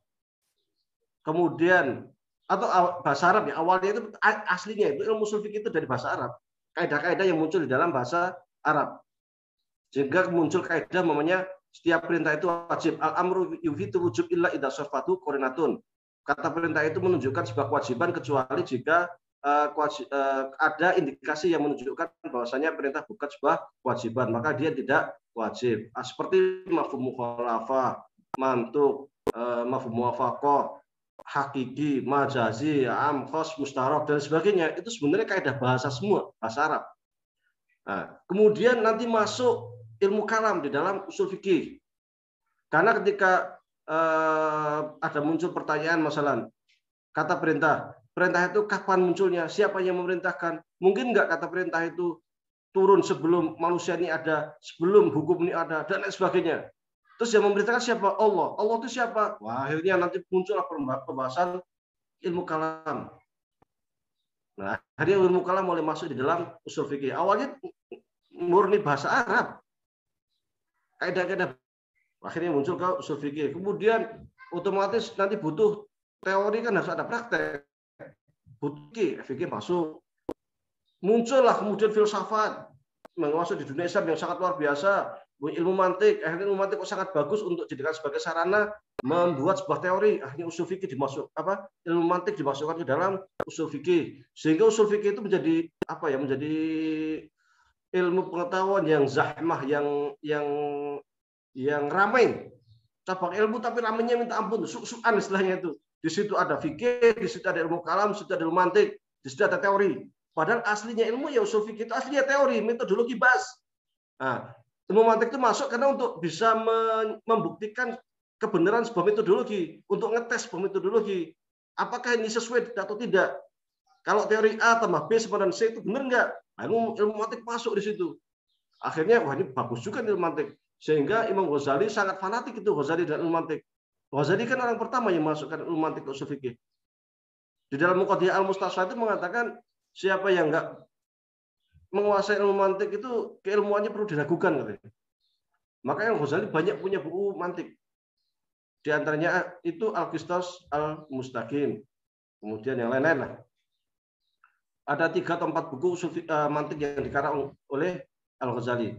kemudian atau bahasa Arab ya, awalnya itu aslinya itu ilmu usul fikih itu dari bahasa Arab. Kaidah-kaidah yang muncul di dalam bahasa Arab. Sehingga muncul kaidah namanya setiap perintah itu wajib. Al-amru yufitu wujub illa idza sarfatu qarinatun. Kata perintah itu menunjukkan sebuah kewajiban kecuali jika ada indikasi yang menunjukkan bahwasanya perintah bukan sebuah kewajiban, maka dia tidak wajib. Seperti mafhum mukhalafah, mantuk, mafhum muwafaqah, hakiki, majazi, am, khos, mustarak dan sebagainya. Itu sebenarnya kaidah bahasa semua, bahasa Arab. Nah, kemudian nanti masuk ilmu kalam di dalam usul fikih. Karena ketika ada muncul pertanyaan masalah kata perintah itu kapan munculnya, siapa yang memerintahkan, mungkin nggak kata perintah itu turun sebelum manusia ini ada, sebelum hukum ini ada, dan lain sebagainya. Terus yang memerintahkan siapa? Allah itu siapa? Wah, akhirnya nanti muncullah pembahasan ilmu kalam. Nah, akhirnya ilmu kalam mulai masuk di dalam usul fikih. Awalnya murni bahasa Arab, kaidah-kaidah. Akhirnya muncul ke usul fikih. Kemudian otomatis nanti butuh teori, kan harus ada praktek. Butuh fikih masuk. Muncullah kemudian filsafat masuk di dunia Islam yang sangat luar biasa. Ilmu mantik, akhirnya ilmu mantik sangat bagus untuk dijadikan sebagai sarana membuat sebuah teori. Akhirnya usul fikih ilmu mantik dimasukkan ke dalam usul fikih. Sehingga usul fikih itu menjadi menjadi ilmu pengetahuan yang zahmah, yang ramai, cabang ilmu tapi ramainya minta ampun, su'an istilahnya itu. Di situ ada fikih, di situ ada ilmu kalam, di situ ada ilmu mantik, di situ ada teori. Padahal aslinya ilmu ya usul fikih itu aslinya teori, metodologi bahas. Nah, ilmu mantik itu masuk karena untuk bisa membuktikan kebenaran sebuah metodologi, untuk ngetes sebuah metodologi. Apakah ini sesuai atau tidak? Kalau teori A tambah B sama dengan C itu benar nggak? Nah, ilmu mantik masuk di situ. Akhirnya wah ini bagus juga ilmu mantik. Sehingga Imam Ghazali sangat fanatik itu, Ghazali dan ilmu mantik. Ghazali kan orang pertama yang masukkan ilmu mantik ke usul fikih. Di dalam Muqaddimah Al-Mustasfa itu mengatakan siapa yang enggak menguasai ilmu mantik itu keilmuannya perlu diragukan katanya. Maka Imam Ghazali banyak punya buku mantik. Di antaranya itu Al-Qistas Al-Mustaqim. Kemudian yang lain-lain lah. Ada 3 atau 4 buku usul mantik yang dikarang oleh Al-Ghazali.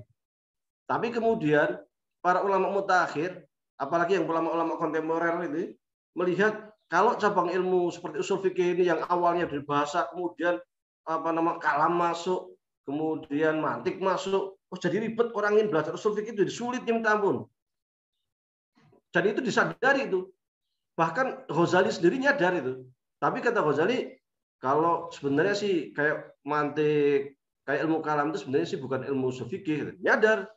Tapi kemudian para ulama mutakhir, apalagi yang ulama-ulama kontemporer ini, melihat kalau cabang ilmu seperti usul fikih ini yang awalnya dari bahasa, kemudian kalam masuk, kemudian mantik masuk, jadi ribet orang ingin belajar usul fikih itu, sulit minta ampun. Dan itu disadari itu. Bahkan Ghazali sendiri nyadar itu. Tapi kata Ghazali, kalau sebenarnya sih kayak mantik, kayak ilmu kalam itu sebenarnya sih bukan ilmu usul fikih. Nyadar.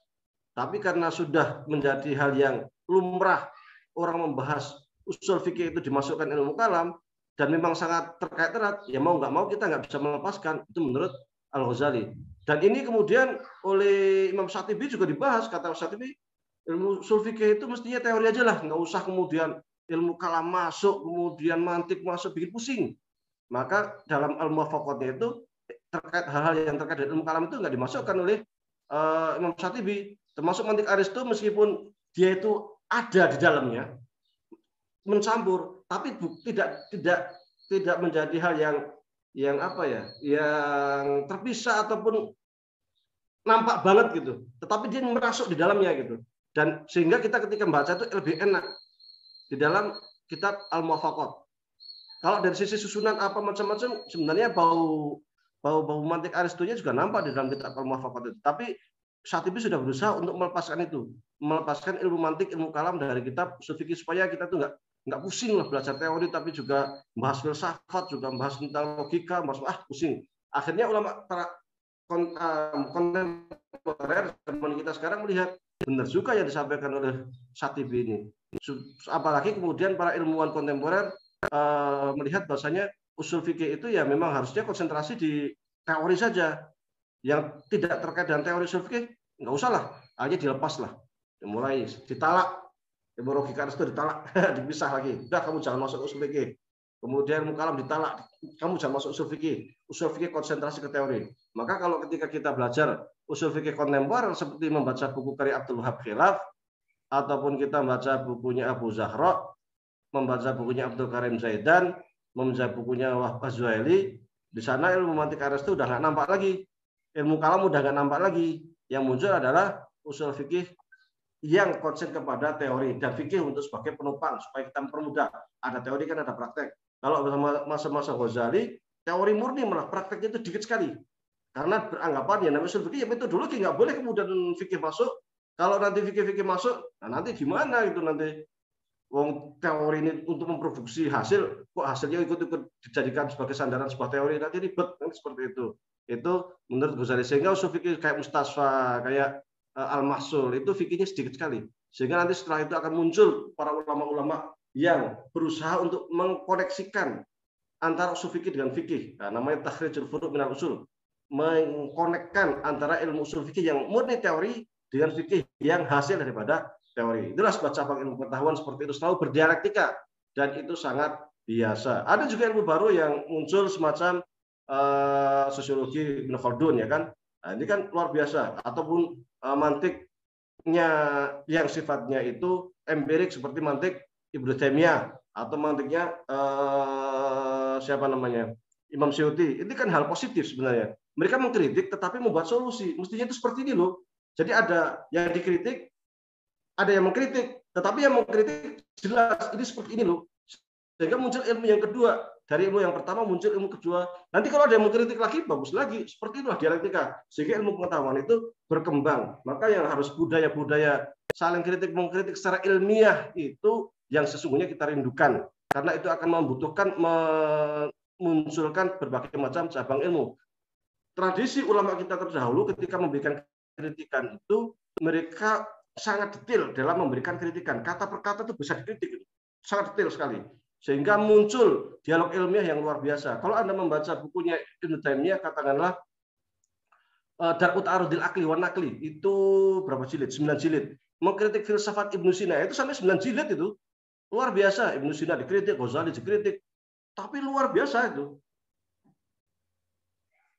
Tapi karena sudah menjadi hal yang lumrah orang membahas usul fikih itu dimasukkan ilmu kalam, dan memang sangat terkait erat, ya mau nggak mau kita nggak bisa melepaskan. Itu menurut Al-Ghazali. Dan ini kemudian oleh Imam Syatibi juga dibahas. Kata Syatibi, ilmu usul fikih itu mestinya teori aja lah, nggak usah kemudian ilmu kalam masuk, kemudian mantik masuk, bikin pusing. Maka dalam al-muwafaqatnya itu terkait hal-hal yang terkait dengan ilmu kalam itu nggak dimasukkan oleh Imam Syatibi. Termasuk mantik Aristo, meskipun dia itu ada di dalamnya, mencampur, tapi tidak menjadi hal yang apa ya, yang terpisah ataupun nampak banget gitu. Tetapi dia merasuk di dalamnya gitu. Dan sehingga kita ketika membaca itu lebih enak di dalam kitab Al-Muwafaqat. Kalau dari sisi susunan apa macam-macam, sebenarnya bau mantik Aristonya juga nampak di dalam kitab Al-Muwafaqat itu. Tapi Syatibi sudah berusaha untuk melepaskan itu, melepaskan ilmu mantik, ilmu kalam dari kitab usul fikih supaya kita tuh nggak pusing lah belajar teori, tapi juga bahas filsafat, juga bahas tentang logika, bahas pusing. Akhirnya ulama para kontemporer zaman kita sekarang melihat benar juga yang disampaikan oleh Syatibi ini. Apalagi kemudian para ilmuwan kontemporer melihat bahasanya usul fikih itu ya memang harusnya konsentrasi di teori saja, yang tidak terkait dengan teori usul fikih nggak usah lah, aja dilepas lah, mulai ditalak, ilmu logika itu ditalak, dipisah lagi, udah kamu jangan masuk usul fikih. Kemudian ilmu kalam ditalak, kamu jangan masuk usul fikih konsentrasi ke teori. Maka kalau ketika kita belajar usul fikih kontemporer seperti membaca buku karya Abdul Wahab Khilaf, ataupun kita membaca bukunya Abu Zahra, membaca bukunya Abdul Karim Zaidan, membaca bukunya Wahab Az-Zuhaili, di sana ilmu mantik Aristo udah nggak nampak lagi, ilmu kalam udah nggak nampak lagi. Yang muncul adalah usul fikih yang konsen kepada teori dan fikih untuk sebagai penopang supaya kita mempermudah. Ada teori kan ada praktek. Kalau masa-masa Ghazali, teori murni malah prakteknya itu dikit sekali. Karena beranggapan ya namanya usul fikih ya metodologi, nggak boleh kemudian fikih masuk. Kalau nanti fikih masuk, nah nanti gimana itu nanti? Wong teori ini untuk memproduksi hasil, kok hasilnya ikut-ikut dijadikan sebagai sandaran sebuah teori, nanti ribet kan seperti itu. Itu menurut Ghazali. Sehingga usul fikih kayak Mustasfa, kayak Al-Mahsul itu fikihnya sedikit sekali. Sehingga nanti setelah itu akan muncul para ulama-ulama yang berusaha untuk mengkoneksikan antara usul fikih dengan fikih. Nah, namanya takhrijul furu' minal usul. Mengkonekkan antara ilmu usul fikih yang murni teori dengan fikih yang hasil daripada teori. Itulah sebuah cabang ilmu pengetahuan seperti itu, selalu berdialektika, dan itu sangat biasa. Ada juga ilmu baru yang muncul semacam sosiologi Ibnu Khaldun, ya kan? Nah, ini kan luar biasa. Ataupun mantiknya yang sifatnya itu empirik seperti mantik Ibnu Taimiyah atau mantiknya siapa namanya? Imam Suyuti. Ini kan hal positif sebenarnya. Mereka mengkritik tetapi membuat solusi. Mestinya itu seperti ini loh. Jadi ada yang dikritik, ada yang mengkritik, tetapi yang mengkritik jelas ini seperti ini loh. Sehingga muncul ilmu yang kedua. Dari ilmu yang pertama muncul ilmu kedua. Nanti kalau ada yang mengkritik lagi, bagus lagi. Seperti itulah dialektika. Sehingga ilmu pengetahuan itu berkembang. Maka yang harus budaya-budaya saling kritik-mengkritik secara ilmiah itu yang sesungguhnya kita rindukan. Karena itu akan membutuhkan memunculkan berbagai macam cabang ilmu. Tradisi ulama kita terdahulu ketika memberikan kritikan itu, mereka sangat detail dalam memberikan kritikan. Kata per kata itu bisa dikritik. Sangat detail sekali. Sehingga muncul dialog ilmiah yang luar biasa. Kalau Anda membaca bukunya Ibnu Taimiyah, katakanlah Dar'ut Arudil Akli wa Nakli, itu berapa jilid? 9 jilid. Mengkritik filsafat Ibnu Sina, itu sampai 9 jilid itu. Luar biasa. Ibnu Sina dikritik, Ghazali dikritik. Tapi luar biasa itu.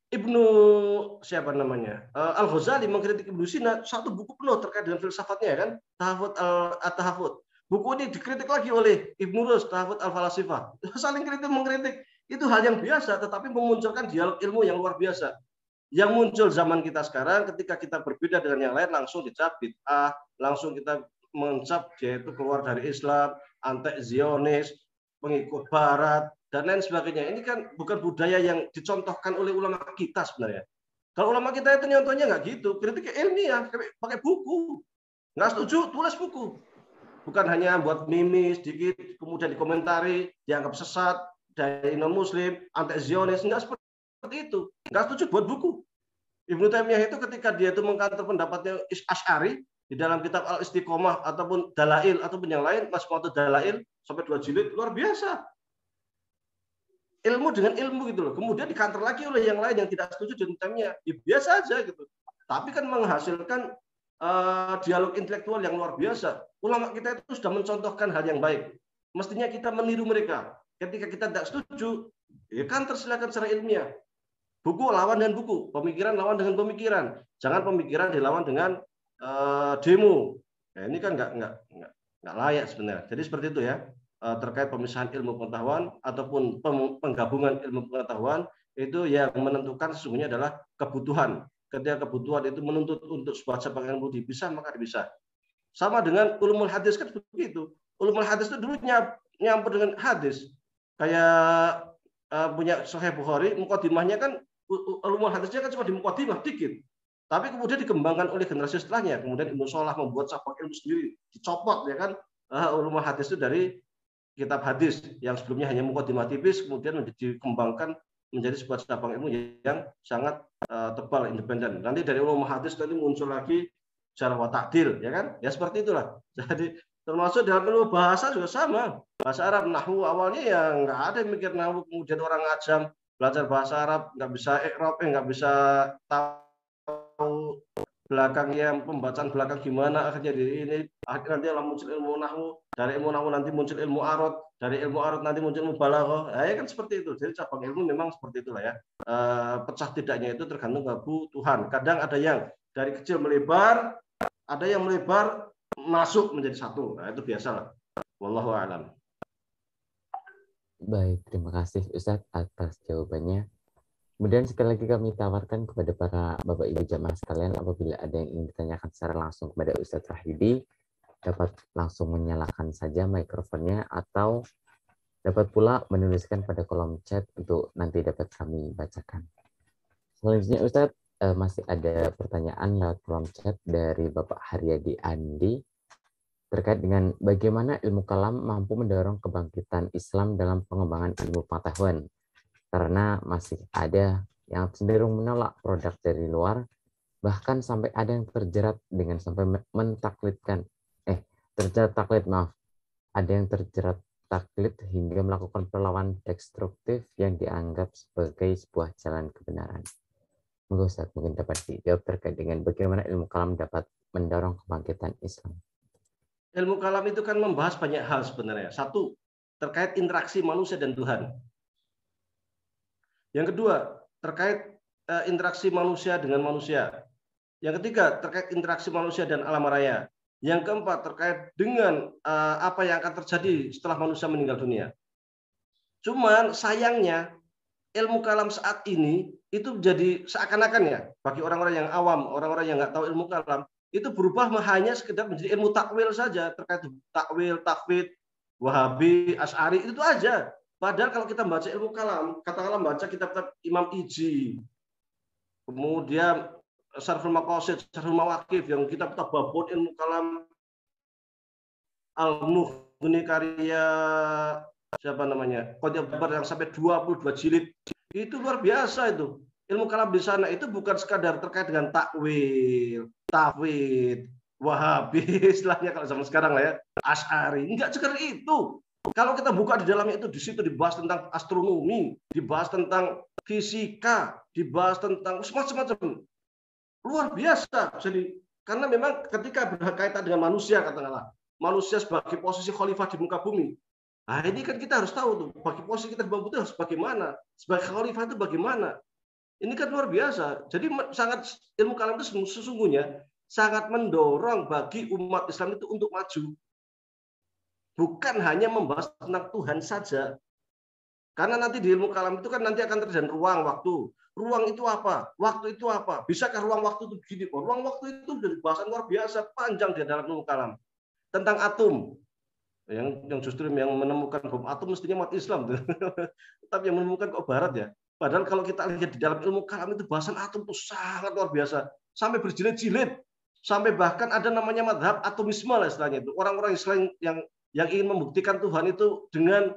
Ibnu siapa namanya? Al-Ghazali mengkritik Ibnu Sina, satu buku penuh terkait dengan filsafatnya, kan? Tahafut al-Tahafut. Buku ini dikritik lagi oleh Ibnu Rus, Tahafut al-Falasifah. Saling kritik mengkritik. Itu hal yang biasa, tetapi memunculkan dialog ilmu yang luar biasa. Yang muncul zaman kita sekarang, ketika kita berbeda dengan yang lain, langsung dicap bid'ah, langsung kita mencap dia itu keluar dari Islam, anti-Zionis, pengikut Barat, dan lain sebagainya. Ini kan bukan budaya yang dicontohkan oleh ulama kita sebenarnya. Kalau ulama kita itu nyontohnya nggak gitu, kritiknya ilmiah, pakai buku. Nggak setuju, tulis buku. bukan hanya buat mimi sedikit, kemudian dikomentari, dianggap sesat, dari non-muslim, anti-Zionis, enggak seperti itu. Enggak setuju buat buku. Ibnu Taimiyah itu ketika dia itu mengkantor pendapatnya Asy'ari di dalam kitab Al-Istiqomah ataupun Dalail ataupun yang lain, Masmu'atu Dalail sampai 2 jilid, luar biasa. Ilmu dengan ilmu gitu loh. Kemudian dikantor lagi oleh yang lain yang tidak setuju dengan Taimiyah. Ya, biasa aja gitu. Tapi kan menghasilkan dialog intelektual yang luar biasa. Ulama kita itu sudah mencontohkan hal yang baik. Mestinya kita meniru mereka. Ketika kita tidak setuju, ya kan tersilakan secara ilmiah. Buku lawan dengan buku, pemikiran lawan dengan pemikiran. Jangan pemikiran dilawan dengan demo. Nah, ini kan nggak layak sebenarnya. Jadi seperti itu ya. Terkait pemisahan ilmu pengetahuan ataupun penggabungan ilmu pengetahuan itu yang menentukan sesungguhnya adalah kebutuhan. Ketika kebutuhan itu menuntut untuk sebuah cabang ilmu dipisah, maka dipisah. Sama dengan ulumul hadis kan begitu. Ulumul hadis itu dulu nyampur dengan hadis. Kayak punya Sahih Bukhari, mukadimahnya kan ulumul hadisnya kan cuma di mukadimah dikit. Tapi kemudian dikembangkan oleh generasi setelahnya. Kemudian Ibnu Shalah membuat cabang ilmu sendiri, dicopot ya kan. Ulumul hadis itu dari kitab hadis yang sebelumnya hanya mukadimah tipis, kemudian dikembangkan menjadi sebuah cabang ilmu yang sangat tebal, independen. Nanti dari ulum hadis nanti muncul lagi jarh wa ta'dil, ya kan? Ya seperti itulah. Jadi termasuk dalam ilmu bahasa juga sama. Bahasa Arab nahwu awalnya ya nggak ada yang mikir nahwu, kemudian orang ajam belajar bahasa Arab nggak bisa i'rab, nggak bisa tahu belakangnya, pembacaan belakang gimana, akhirnya ini nanti muncul ilmu nahwu, dari ilmu nahwu nanti muncul ilmu arad, dari ilmu arad nanti muncul ilmu balaghah. Ya kan seperti itu. Jadi cabang ilmu memang seperti itulah ya. Pecah tidaknya itu tergantung kebutuhan. Kadang ada yang dari kecil melebar, ada yang melebar masuk menjadi satu. Nah, itu biasalah. Wallahu a'lam.
Baik, terima kasih Ustadz atas jawabannya. Kemudian sekali lagi kami tawarkan kepada para Bapak Ibu jamaah sekalian, apabila ada yang ingin ditanyakan secara langsung kepada Ustadz Wahyudi, dapat langsung menyalakan saja mikrofonnya atau dapat pula menuliskan pada kolom chat untuk nanti dapat kami bacakan. Selanjutnya Ustadz, masih ada pertanyaan lewat kolom chat dari Bapak Haryadi Andi terkait dengan bagaimana ilmu kalam mampu mendorong kebangkitan Islam dalam pengembangan ilmu pengetahuan. Karena masih ada yang cenderung menolak produk dari luar, bahkan sampai ada yang terjerat dengan sampai terjerat taklid, ada yang terjerat taklid hingga melakukan perlawanan destruktif yang dianggap sebagai sebuah jalan kebenaran. Monggo Ustaz, mungkin dapat dijawab terkait dengan bagaimana ilmu kalam dapat mendorong kebangkitan Islam.
Ilmu kalam itu kan membahas banyak hal sebenarnya. Satu, terkait interaksi manusia dan Tuhan. Yang kedua, terkait interaksi manusia dengan manusia. Yang ketiga, terkait interaksi manusia dan alam raya. Yang keempat, terkait dengan apa yang akan terjadi setelah manusia meninggal dunia. Cuman sayangnya, ilmu kalam saat ini itu jadi seakan-akan ya, bagi orang-orang yang awam, orang-orang yang nggak tahu ilmu kalam, itu berubah hanya sekedar menjadi ilmu takwil saja, terkait takwil, takwid, Wahabi, Asy'ari, itu aja. Padahal kalau kita baca ilmu kalam, katakanlah baca kitab-kitab Imam Ijzi, kemudian Syarhul Maqasid, Syarhul Mawaqif, yang kitab-kitab babon ilmu kalam, Al-Mughni karya siapa namanya, Qadhi Abdul yang sampai 22 jilid, itu luar biasa itu. Ilmu kalam di sana itu bukan sekadar terkait dengan takwil, tafwid, Wahabi, istilahnya kalau zaman sekarang lah ya, Asy'ari, enggak seperti itu. Kalau kita buka di dalamnya itu, di situ dibahas tentang astronomi, dibahas tentang fisika, dibahas tentang semacam-macam. Luar biasa. Jadi karena memang ketika berkaitan dengan manusia, katakanlah, manusia sebagai posisi khalifah di muka bumi. Nah, ini kan kita harus tahu tuh, bagi posisi kita di muka bumi itu harus bagaimana? Sebagai khalifah itu bagaimana? Ini kan luar biasa. Jadi sangat ilmu kalam itu sesungguhnya sangat mendorong bagi umat Islam itu untuk maju. Bukan hanya membahas tentang Tuhan saja. Karena nanti di ilmu kalam itu kan nanti akan terjadi ruang waktu. Ruang itu apa? Waktu itu apa? Bisakah ruang waktu itu begini? Ruang waktu itu dari bahasan luar biasa panjang di dalam ilmu kalam. Tentang atom. Yang justru yang menemukan bom atom mestinya umat Islam. Tapi yang menemukan kok Barat ya. Padahal kalau kita lihat di dalam ilmu kalam itu bahasan atom itu sangat luar biasa. Sampai berjilid-jilid. Sampai bahkan ada namanya madhab atomisme lah istilahnya itu. Orang-orang Islam yang ingin membuktikan Tuhan itu dengan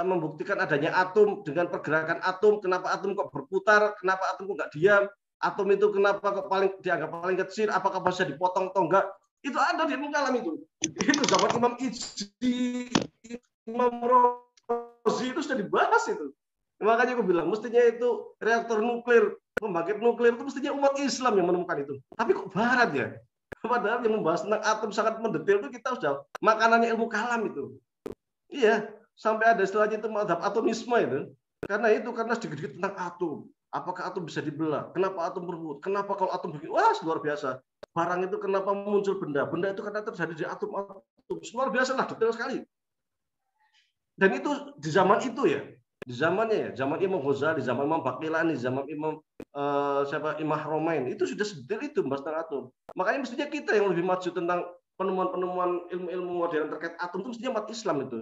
membuktikan adanya atom, dengan pergerakan atom, kenapa atom kok berputar, kenapa atom kok nggak diam, atom itu kenapa kok dianggap paling kecil, apakah bisa dipotong atau enggak, itu ada di ilmu kalam itu. Itu zaman Imam Ijzi, Imam Rozi itu sudah dibahas itu. Makanya aku bilang, mestinya itu reaktor nuklir, pembangkit nuklir itu mestinya umat Islam yang menemukan itu. Tapi kok Barat ya? Padahal yang membahas tentang atom sangat mendetail itu kita sudah makanannya ilmu kalam itu. Iya. Sampai ada istilahnya itu madhab atomisme itu. Karena sedikit-sedikit tentang atom. Apakah atom bisa dibelah? Kenapa atom berbuat? Kenapa kalau atom begini? Wah, luar biasa. Barang itu kenapa muncul benda? Benda itu karena terjadi di atom. Luar biasa lah, detail sekali. Dan itu di zaman itu ya. Di zamannya ya. Zaman Imam Ghazali, zaman Imam Baqilani, zaman Imam Imam Romain. Itu sudah sedetail itu membahas tentang atom. Makanya mestinya kita yang lebih maju tentang penemuan-penemuan ilmu-ilmu modern terkait atom itu mestinya umat Islam itu.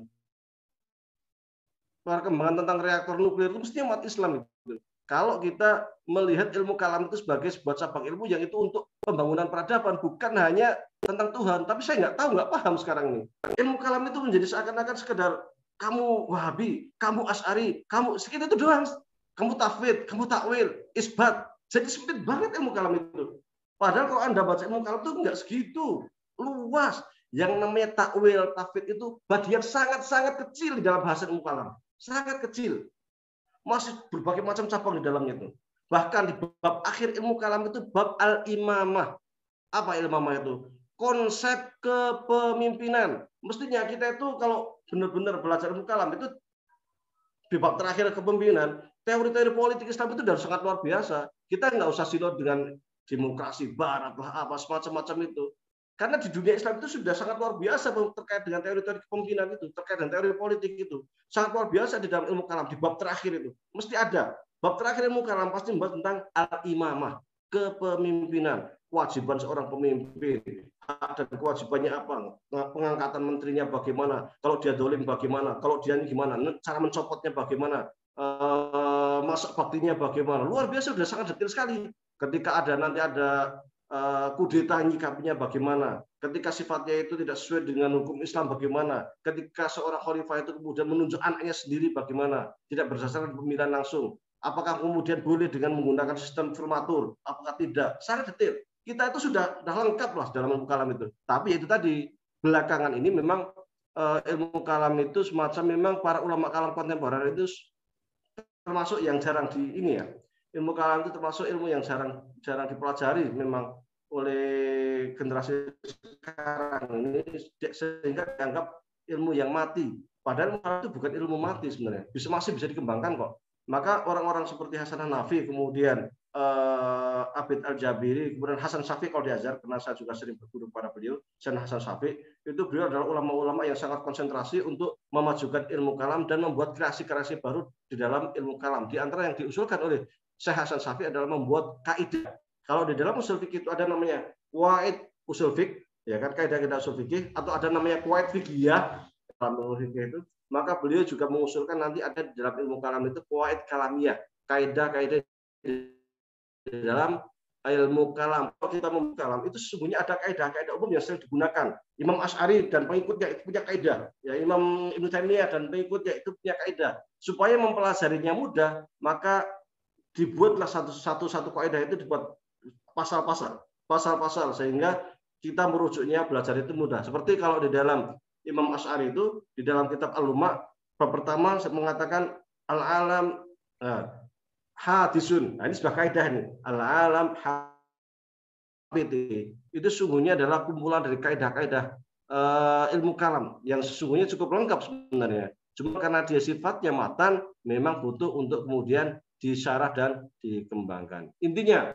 Perkembangan tentang reaktor nuklir itu mestinya umat Islam itu. Kalau kita melihat ilmu kalam itu sebagai sebuah cabang ilmu yang itu untuk pembangunan peradaban, bukan hanya tentang Tuhan. Tapi saya nggak paham sekarang ini. Ilmu kalam itu menjadi seakan-akan sekedar kamu Wahabi, kamu Asy'ari, kamu sekitar itu doang. Kamu tafwid, kamu takwil, isbat. Jadi sempit banget ilmu kalam itu. Padahal kalau Anda baca ilmu kalam itu nggak segitu luas. Yang namanya takwil, tafwid itu bagian sangat-sangat kecil di dalam bahasa ilmu kalam. Sangat kecil. Masih berbagai macam cabang di dalamnya itu. Bahkan di bab akhir ilmu kalam itu bab al-imamah. Apa imamah itu? Konsep kepemimpinan. Mestinya kita itu kalau benar-benar belajar ilmu kalam itu di bab terakhir kepemimpinan, teori-teori politik Islam itu sudah sangat luar biasa. Kita nggak usah silo dengan demokrasi barat lah apa semacam itu. Karena di dunia Islam itu sudah sangat luar biasa terkait dengan teori-teori kepemimpinan itu, terkait dengan teori politik itu. Sangat luar biasa di dalam ilmu kalam, di bab terakhir itu. Mesti ada. Bab terakhir ilmu kalam pasti membahas tentang al-imamah, kepemimpinan, kewajiban seorang pemimpin, hak dan kewajibannya apa, pengangkatan menterinya bagaimana, kalau dia dolim bagaimana, kalau dia ini gimana, cara mencopotnya bagaimana, masa baktinya bagaimana. Luar biasa, sudah sangat detail sekali. Ketika nanti ada kudeta nyikapinya bagaimana, ketika sifatnya itu tidak sesuai dengan hukum Islam bagaimana, ketika seorang khalifah itu kemudian menunjuk anaknya sendiri bagaimana, tidak berdasarkan pemilihan langsung, apakah kemudian boleh dengan menggunakan sistem firmatur, apakah tidak, sangat detail. Kita itu sudah lengkap lah dalam ilmu kalam itu. Tapi itu tadi, belakangan ini memang ilmu kalam itu semacam memang para ulama kalam kontemporer itu termasuk yang jarang di ini ya. Ilmu kalam itu termasuk ilmu yang jarang dipelajari memang oleh generasi sekarang ini, sehingga dianggap ilmu yang mati. Padahal ilmu kalam itu bukan ilmu mati sebenarnya, masih bisa dikembangkan kok. Maka orang-orang seperti Hasan Hanafi, kemudian Abid Al-Jabiri, kemudian Hasan Syafi'i kalau diajar, karena saya juga sering berguru kepada beliau, Hasan Syafi'i, itu beliau adalah ulama-ulama yang sangat konsentrasi untuk memajukan ilmu kalam dan membuat kreasi-kreasi baru di dalam ilmu kalam. Di antara yang diusulkan oleh Syekh Hasan Syafi'i adalah membuat kaidah. Kalau di dalam usul fikih itu ada namanya qawaid usul fikih, ya kan, kaidah-kaidah usul fikih, atau ada namanya qawaid fiqhiyah dalam usul fikih itu. Maka beliau juga mengusulkan nanti ada di dalam ilmu kalam itu qawaid kalamiyah, kaidah-kaidah di dalam ilmu kalam. Kalau kita membuka kalam itu sesungguhnya ada kaidah-kaidah umum yang sering digunakan. Imam Asy'ari dan pengikutnya itu punya kaidah. Ya, Imam Ibnu Taimiyah dan pengikutnya itu punya kaidah. Supaya mempelajarinya mudah, maka dibuatlah satu kaidah itu, dibuat pasal-pasal sehingga kita merujuknya belajar itu mudah. Seperti kalau di dalam Imam Asy'ari itu di dalam kitab Al-Lumah bab pertama mengatakan al-alam hadisun. Nah, ini sebuah kaidah nih. Al-alam hadits. Itu sungguhnya adalah kumpulan dari kaidah-kaidah ilmu kalam yang sesungguhnya cukup lengkap sebenarnya. Cuma karena dia sifatnya matan, memang butuh untuk kemudian disyarah dan dikembangkan. Intinya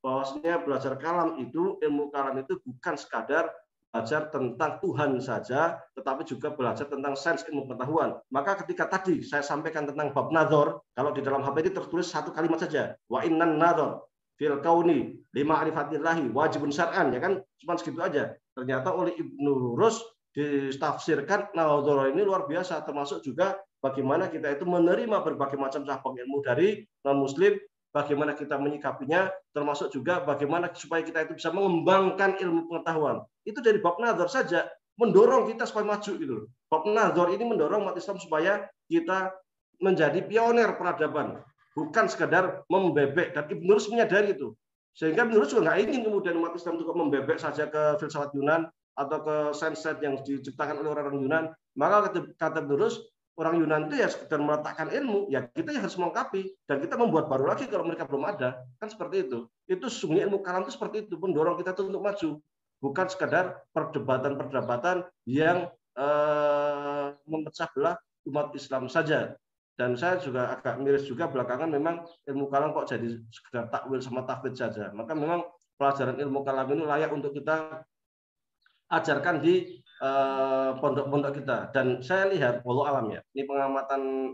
bahwasanya belajar kalam itu, ilmu kalam itu bukan sekadar belajar tentang Tuhan saja, tetapi juga belajar tentang sains ilmu pengetahuan. Maka ketika tadi saya sampaikan tentang bab nazar, kalau di dalam HP ini tertulis satu kalimat saja, wa innan nazar fil kauni lima arifatillahi wajibun syar'an, ya kan, cuma segitu aja. Ternyata oleh Ibnu Rus ditafsirkan nazar ini luar biasa, termasuk juga bagaimana kita itu menerima berbagai macam cabang ilmu dari non-muslim, bagaimana kita menyikapinya, termasuk juga bagaimana supaya kita itu bisa mengembangkan ilmu pengetahuan. Itu dari bab nazar saja mendorong kita supaya maju gitu. Bab nazar ini mendorong umat Islam supaya kita menjadi pionir peradaban, bukan sekadar membebek. Dan Ibnu Rus menyadari itu. Sehingga Ibnu Rus juga nggak ingin kemudian umat Islam juga membebek saja ke filsafat Yunan atau ke sains-sains yang diciptakan oleh orang-orang Yunan. Maka kata Ibnu Rus, orang Yunan itu ya sekedar meletakkan ilmu, ya kita yang harus melengkapi dan kita membuat baru lagi kalau mereka belum ada, kan seperti itu. Itu sesungguhnya ilmu kalam itu seperti itu, mendorong kita untuk maju, bukan sekadar perdebatan-perdebatan yang memecah belah umat Islam saja. Dan saya juga agak miris juga belakangan memang ilmu kalam kok jadi sekedar takwil sama tafwid saja. Maka memang pelajaran ilmu kalam ini layak untuk kita ajarkan di pondok-pondok kita. Dan saya lihat, walau alam ya, ini pengamatan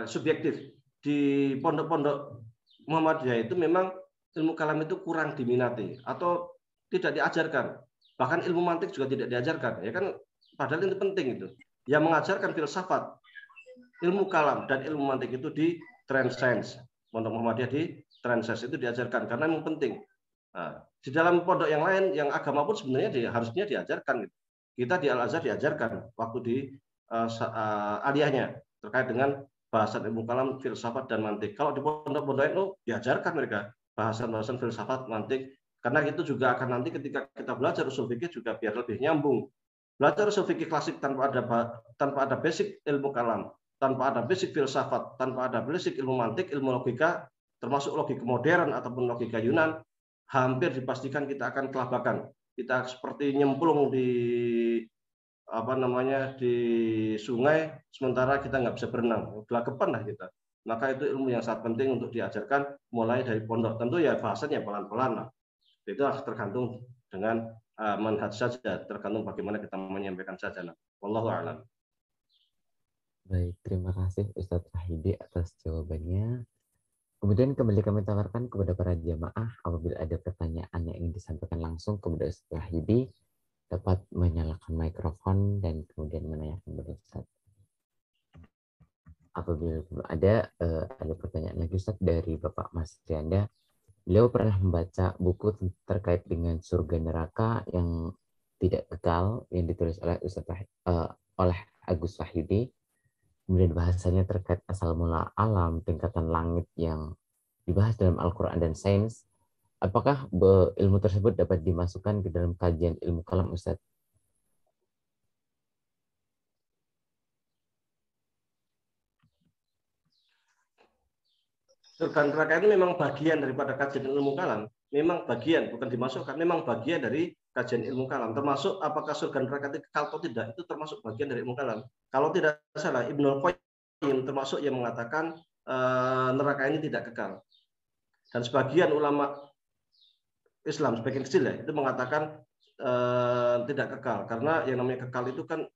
subjektif di pondok-pondok Muhammadiyah itu memang ilmu kalam itu kurang diminati atau tidak diajarkan. Bahkan ilmu mantik juga tidak diajarkan. Ya kan, padahal itu penting itu. Yang mengajarkan filsafat, ilmu kalam dan ilmu mantik itu di Transcience. Pondok Muhammadiyah di Transcience itu diajarkan karena memang penting. Nah, di dalam pondok yang lain, yang agama pun sebenarnya harusnya diajarkan. Kita di Al-Azhar diajarkan waktu di aliyahnya terkait dengan bahasan ilmu kalam, filsafat dan mantik. Kalau di pondok-pondok itu diajarkan mereka bahasan-bahasan filsafat, mantik. Karena itu juga akan nanti ketika kita belajar usul fikih juga biar lebih nyambung. Belajar usul fikih klasik tanpa ada basic ilmu kalam, tanpa ada basic filsafat, tanpa ada basic ilmu mantik, ilmu logika, termasuk logika modern ataupun logika Yunan, hampir dipastikan kita akan kelabakan. Kita seperti nyemplung di di sungai, sementara kita nggak bisa berenang, gelagapan lah kita. Maka itu ilmu yang sangat penting untuk diajarkan mulai dari pondok. Tentu ya bahasanya pelan-pelan lah. Itu tergantung dengan manhaj saja, tergantung bagaimana kita menyampaikan saja. Wallahu a'lam.
Baik, terima kasih Ustadz Wahidi atas jawabannya. Kemudian kembali kami tawarkan kepada para jamaah apabila ada pertanyaan yang ingin disampaikan langsung kepada Ustadz Wahidi, dapat menyalakan mikrofon dan kemudian menanyakan kepada Ustadz. Apabila ada pertanyaan lagi Ustadz dari Bapak Mas Trianda. Beliau pernah membaca buku terkait dengan surga neraka yang tidak kekal yang ditulis oleh oleh Agus Wahyudi. Kemudian bahasanya terkait asal mula alam, tingkatan langit yang dibahas dalam Al-Quran dan sains. Apakah ilmu tersebut dapat dimasukkan ke dalam kajian ilmu kalam, Ustaz?
Surga neraka itu memang bagian daripada kajian ilmu kalam. Memang bagian, bukan dimasukkan. Memang bagian dari kajian ilmu kalam. Termasuk apakah surga neraka itu kekal atau tidak, itu termasuk bagian dari ilmu kalam. Kalau tidak salah, Ibnu Qayyim termasuk yang mengatakan neraka ini tidak kekal. Dan sebagian ulama Islam, sebagian kecil ya, itu mengatakan tidak kekal. Karena yang namanya kekal itu kan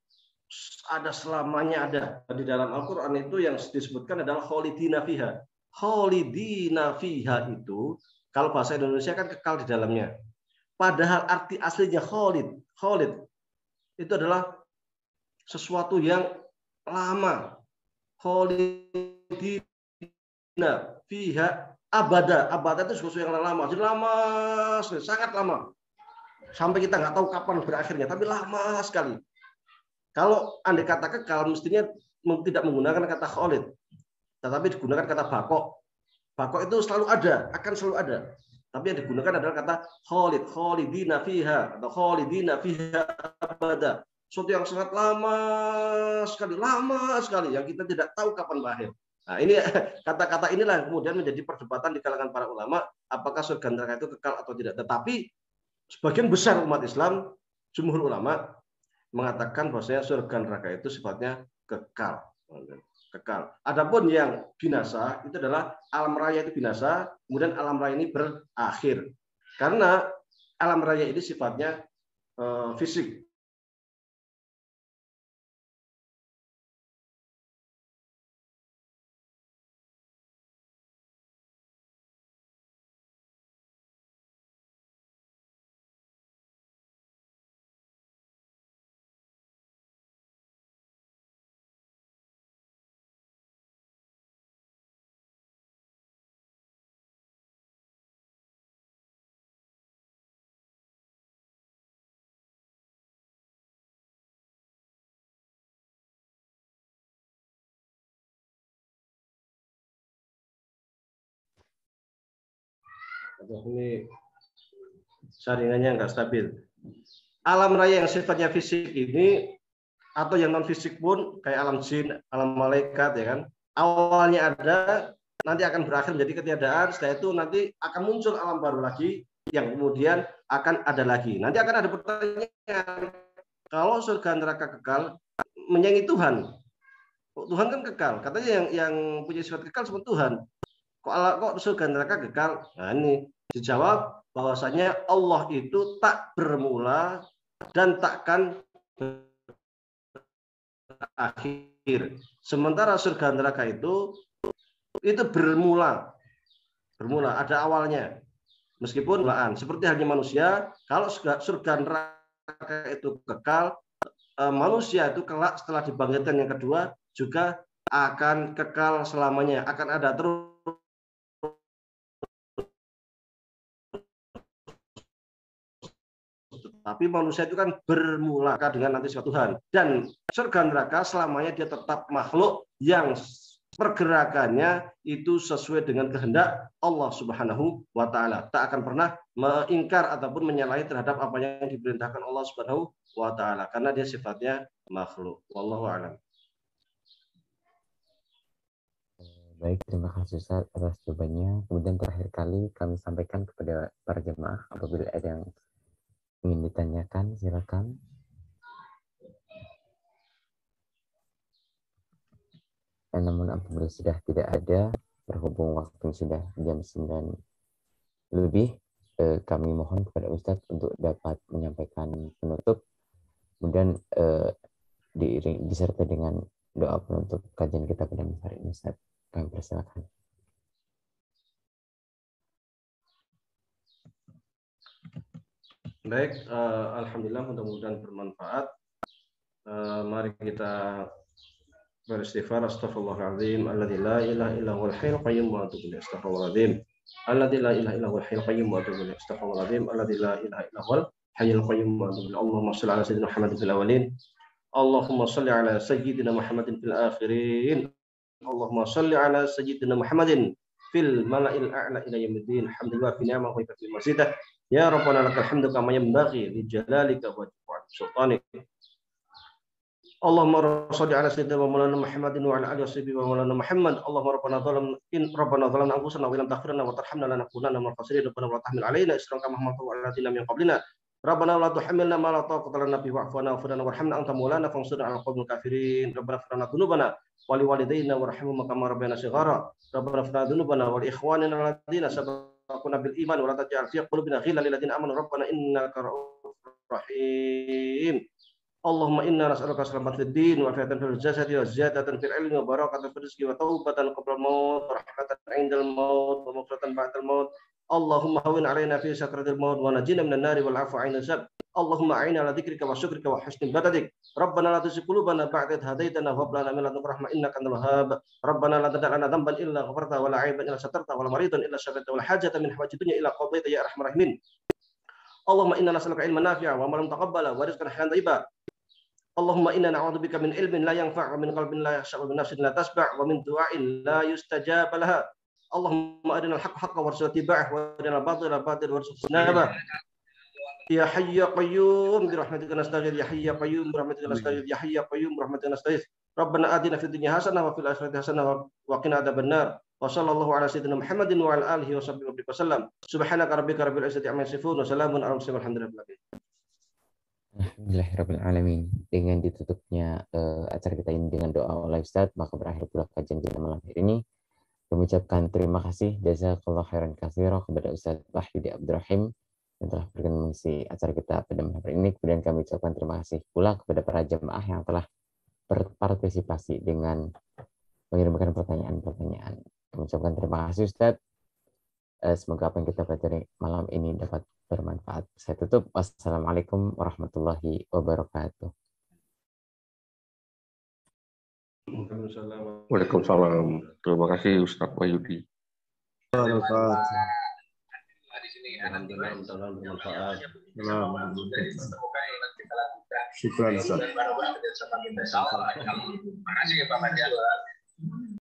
ada selamanya ada. Di dalam Al-Quran itu yang disebutkan adalah khalidina fiha. Khalidina fiha itu, kalau bahasa Indonesia kan kekal di dalamnya. Padahal arti aslinya khalid itu adalah sesuatu yang lama. Khalidina fiha abada. Abada itu sesuatu yang lama. Jadi lama, sangat lama. Sampai kita nggak tahu kapan berakhirnya, tapi lama sekali. Kalau andai kata kekal, mestinya tidak menggunakan kata khalid, tetapi digunakan kata bakok. Bakok itu selalu ada, akan selalu ada. Tapi yang digunakan adalah kata khalid, khalidina fiha atau khalidina fiha abada. Sesuatu yang sangat lama sekali yang kita tidak tahu kapan berakhir. Nah, ini kata-kata inilah kemudian menjadi perdebatan di kalangan para ulama, apakah surga neraka itu kekal atau tidak. Tetapi sebagian besar umat Islam, jumhur ulama mengatakan bahwasanya surga neraka itu sifatnya kekal. Adapun yang binasa itu adalah alam raya itu binasa, kemudian alam raya ini berakhir. Karena alam raya ini sifatnya fisik. Aduh, ini jaringannya nggak stabil. Alam raya yang sifatnya fisik ini atau yang non fisik pun kayak alam jin, alam malaikat ya kan. Awalnya ada, nanti akan berakhir menjadi ketiadaan. Setelah itu nanti akan muncul alam baru lagi yang kemudian akan ada lagi. Nanti akan ada pertanyaan, kalau surga neraka kekal, menyaingi Tuhan. Tuhan kan kekal. Katanya yang punya sifat kekal cuma Tuhan. Kok surga neraka kekal? Nah ini dijawab bahwasanya Allah itu tak bermula dan takkan berakhir. Sementara surga neraka itu bermula, ada awalnya. Meskipun mulaan, seperti halnya manusia, kalau surga neraka itu kekal, manusia itu kelak setelah dibangkitkan yang kedua juga akan kekal selamanya, akan ada terus. Tapi manusia itu kan bermula dengan nanti suatu Tuhan. Dan surga neraka selamanya dia tetap makhluk yang pergerakannya itu sesuai dengan kehendak Allah Subhanahu wa taala. Tak akan pernah mengingkar ataupun menyalahi terhadap apa yang diperintahkan Allah Subhanahu wa taala karena dia sifatnya makhluk. Wallahu a'lam.
Baik, terima kasih Ustaz atas jawabannya. Kemudian terakhir kali kami sampaikan kepada para jemaah apabila ada yang ingin ditanyakan, silakan. Namun apabila sudah tidak ada, berhubung waktu sudah jam 9 lebih, kami mohon kepada Ustadz untuk dapat menyampaikan penutup, kemudian disertai dengan doa penutup kajian kita pada malam hari ini. Ustadz, kami persilakan.
Baik, alhamdulillah, mudah-mudahan bermanfaat. Mari kita beristighfar. Astaghfirullahaladzim, alladzi la ilaha illa huwal hayyul qayyum wa atubu ilaih. Astaghfirullahaladzim, alladzi la ilaha illa huwal hayyul qayyum wa atubu ilaih. Astaghfirullahaladzim, alladzi la ilaha illa huwal hayyul qayyum wa atubu ilaih. Allahumma shalli ala sayyidina Muhammadin fil awwalin, Allahumma shalli ala sayyidina Muhammadin fil akhirin, Allahumma shalli ala sayyidina Muhammadin fil mala'il a'la ila yaumiddin. Alhamdulillah fi ni'mah wa fi mazidah. Ya Rabbana lakal hamdu kama yanbaghi li jalalika wa sultanik. Allahumma shalli ala sayyidina wa maulana Muhammadin wa ala alihi washabihi wa maulana Muhammad. Allahumma rabbana zalamna anfusana wa illam taghfir lana wa tarhamna lanakunanna minal khasirin. Rabbana wa la tahmil alaina isran kama hamaltahu ala alladziina min qablina. Rabbana la tuhammilna ma la taqata lana bihi wa'fu 'anna waghfir lana warhamna anta maulana fansurna 'alal qaumil kafirin. Rabbana ighfir lana dhunubana wa liwalidayna warhamhum kama rabbayana shighara. Rabbana ighfir lana dhunubana wa li ikhwanina alladziina sabaquna bil iman wa la taj'al fi qulubina ghillan lil ladziina amanu rabbana innaka ra'ufur rahim. Allahumma inna nas'aluka salamatan fid din wa afiatan fil jasadi wa ziyadatan fil ilmi wa barakatan fil rizqi wa taubatan qabla al-maut wa rahmatan 'indal maut wa maghfiratan ba'dal maut. Allahumma hawwin 'alaina fi sakratil maut wa najina minan nari wal 'afwa 'inda hisab. Allahumma a'inna 'ala dzikrika wa syukrika wa husni ibadatik. Rabbana la tuzigh qulubana ba'da idh hadaytana wa hab lana min ladunka rahmah innaka antal wahhab. Rabbana la tada' lana dhanban illa ghafarta wa la 'aiban illa satarta wa la maridan illa syafaita wa la hajatan min hawaijid dunya illa qadaita ya arhamar rahimin. Allahumma inna nas'aluka 'ilman nafi'a wa 'amalan mutaqabbala wa rizqan halalan thayyiban. Allahumma inna na'udzubika min ilmin la yanfa' wa min qalbin la yakhsha' wa min nafsin la tasba' wa min du'ain la yustajab laha. Allahumma arinal haqqa haqqan warzuqna ittiba'ah wa arinal batila batilan warzuqna ijtinabah. Ya hayyu ya qayyum bi rahmatika nastaghith, ya hayyu ya qayyum bi rahmatika nastaghith, ya hayyu ya qayyum bi rahmatika nastaghith. Rabbana atina fid dunya hasanah wa fil akhirati hasanah wa qina adzabannar. Wa sallallahu ala sayyidina Muhammadin wa ala alihi wa sahbihi wasallam. Subhanaka rabbika rabbil izzati amma yasifun wa salamun ala mursalin walhamdulillahi.
Alhamdulillahirrahmanirrahim. Dengan ditutupnya acara kita ini dengan doa oleh Ustadz, maka berakhir pula kajian kita malam hari ini. Kami ucapkan terima kasih jazakallahu khairan katsira kepada Ustadz Wahyudi Abdurrahim yang telah berkenan mengisi acara kita pada malam hari ini. Kemudian kami ucapkan terima kasih pula kepada para jemaah yang telah berpartisipasi dengan mengirimkan pertanyaan-pertanyaan. Kami ucapkan terima kasih Ustadz. Semoga apa yang kita pelajari malam ini dapat bermanfaat. Saya tutup. Wassalamualaikum warahmatullahi wabarakatuh.
Waalaikumsalam. Terima kasih Ustaz Wahyudi.
Syukran Ustaz. Terima kasih Pak Manja.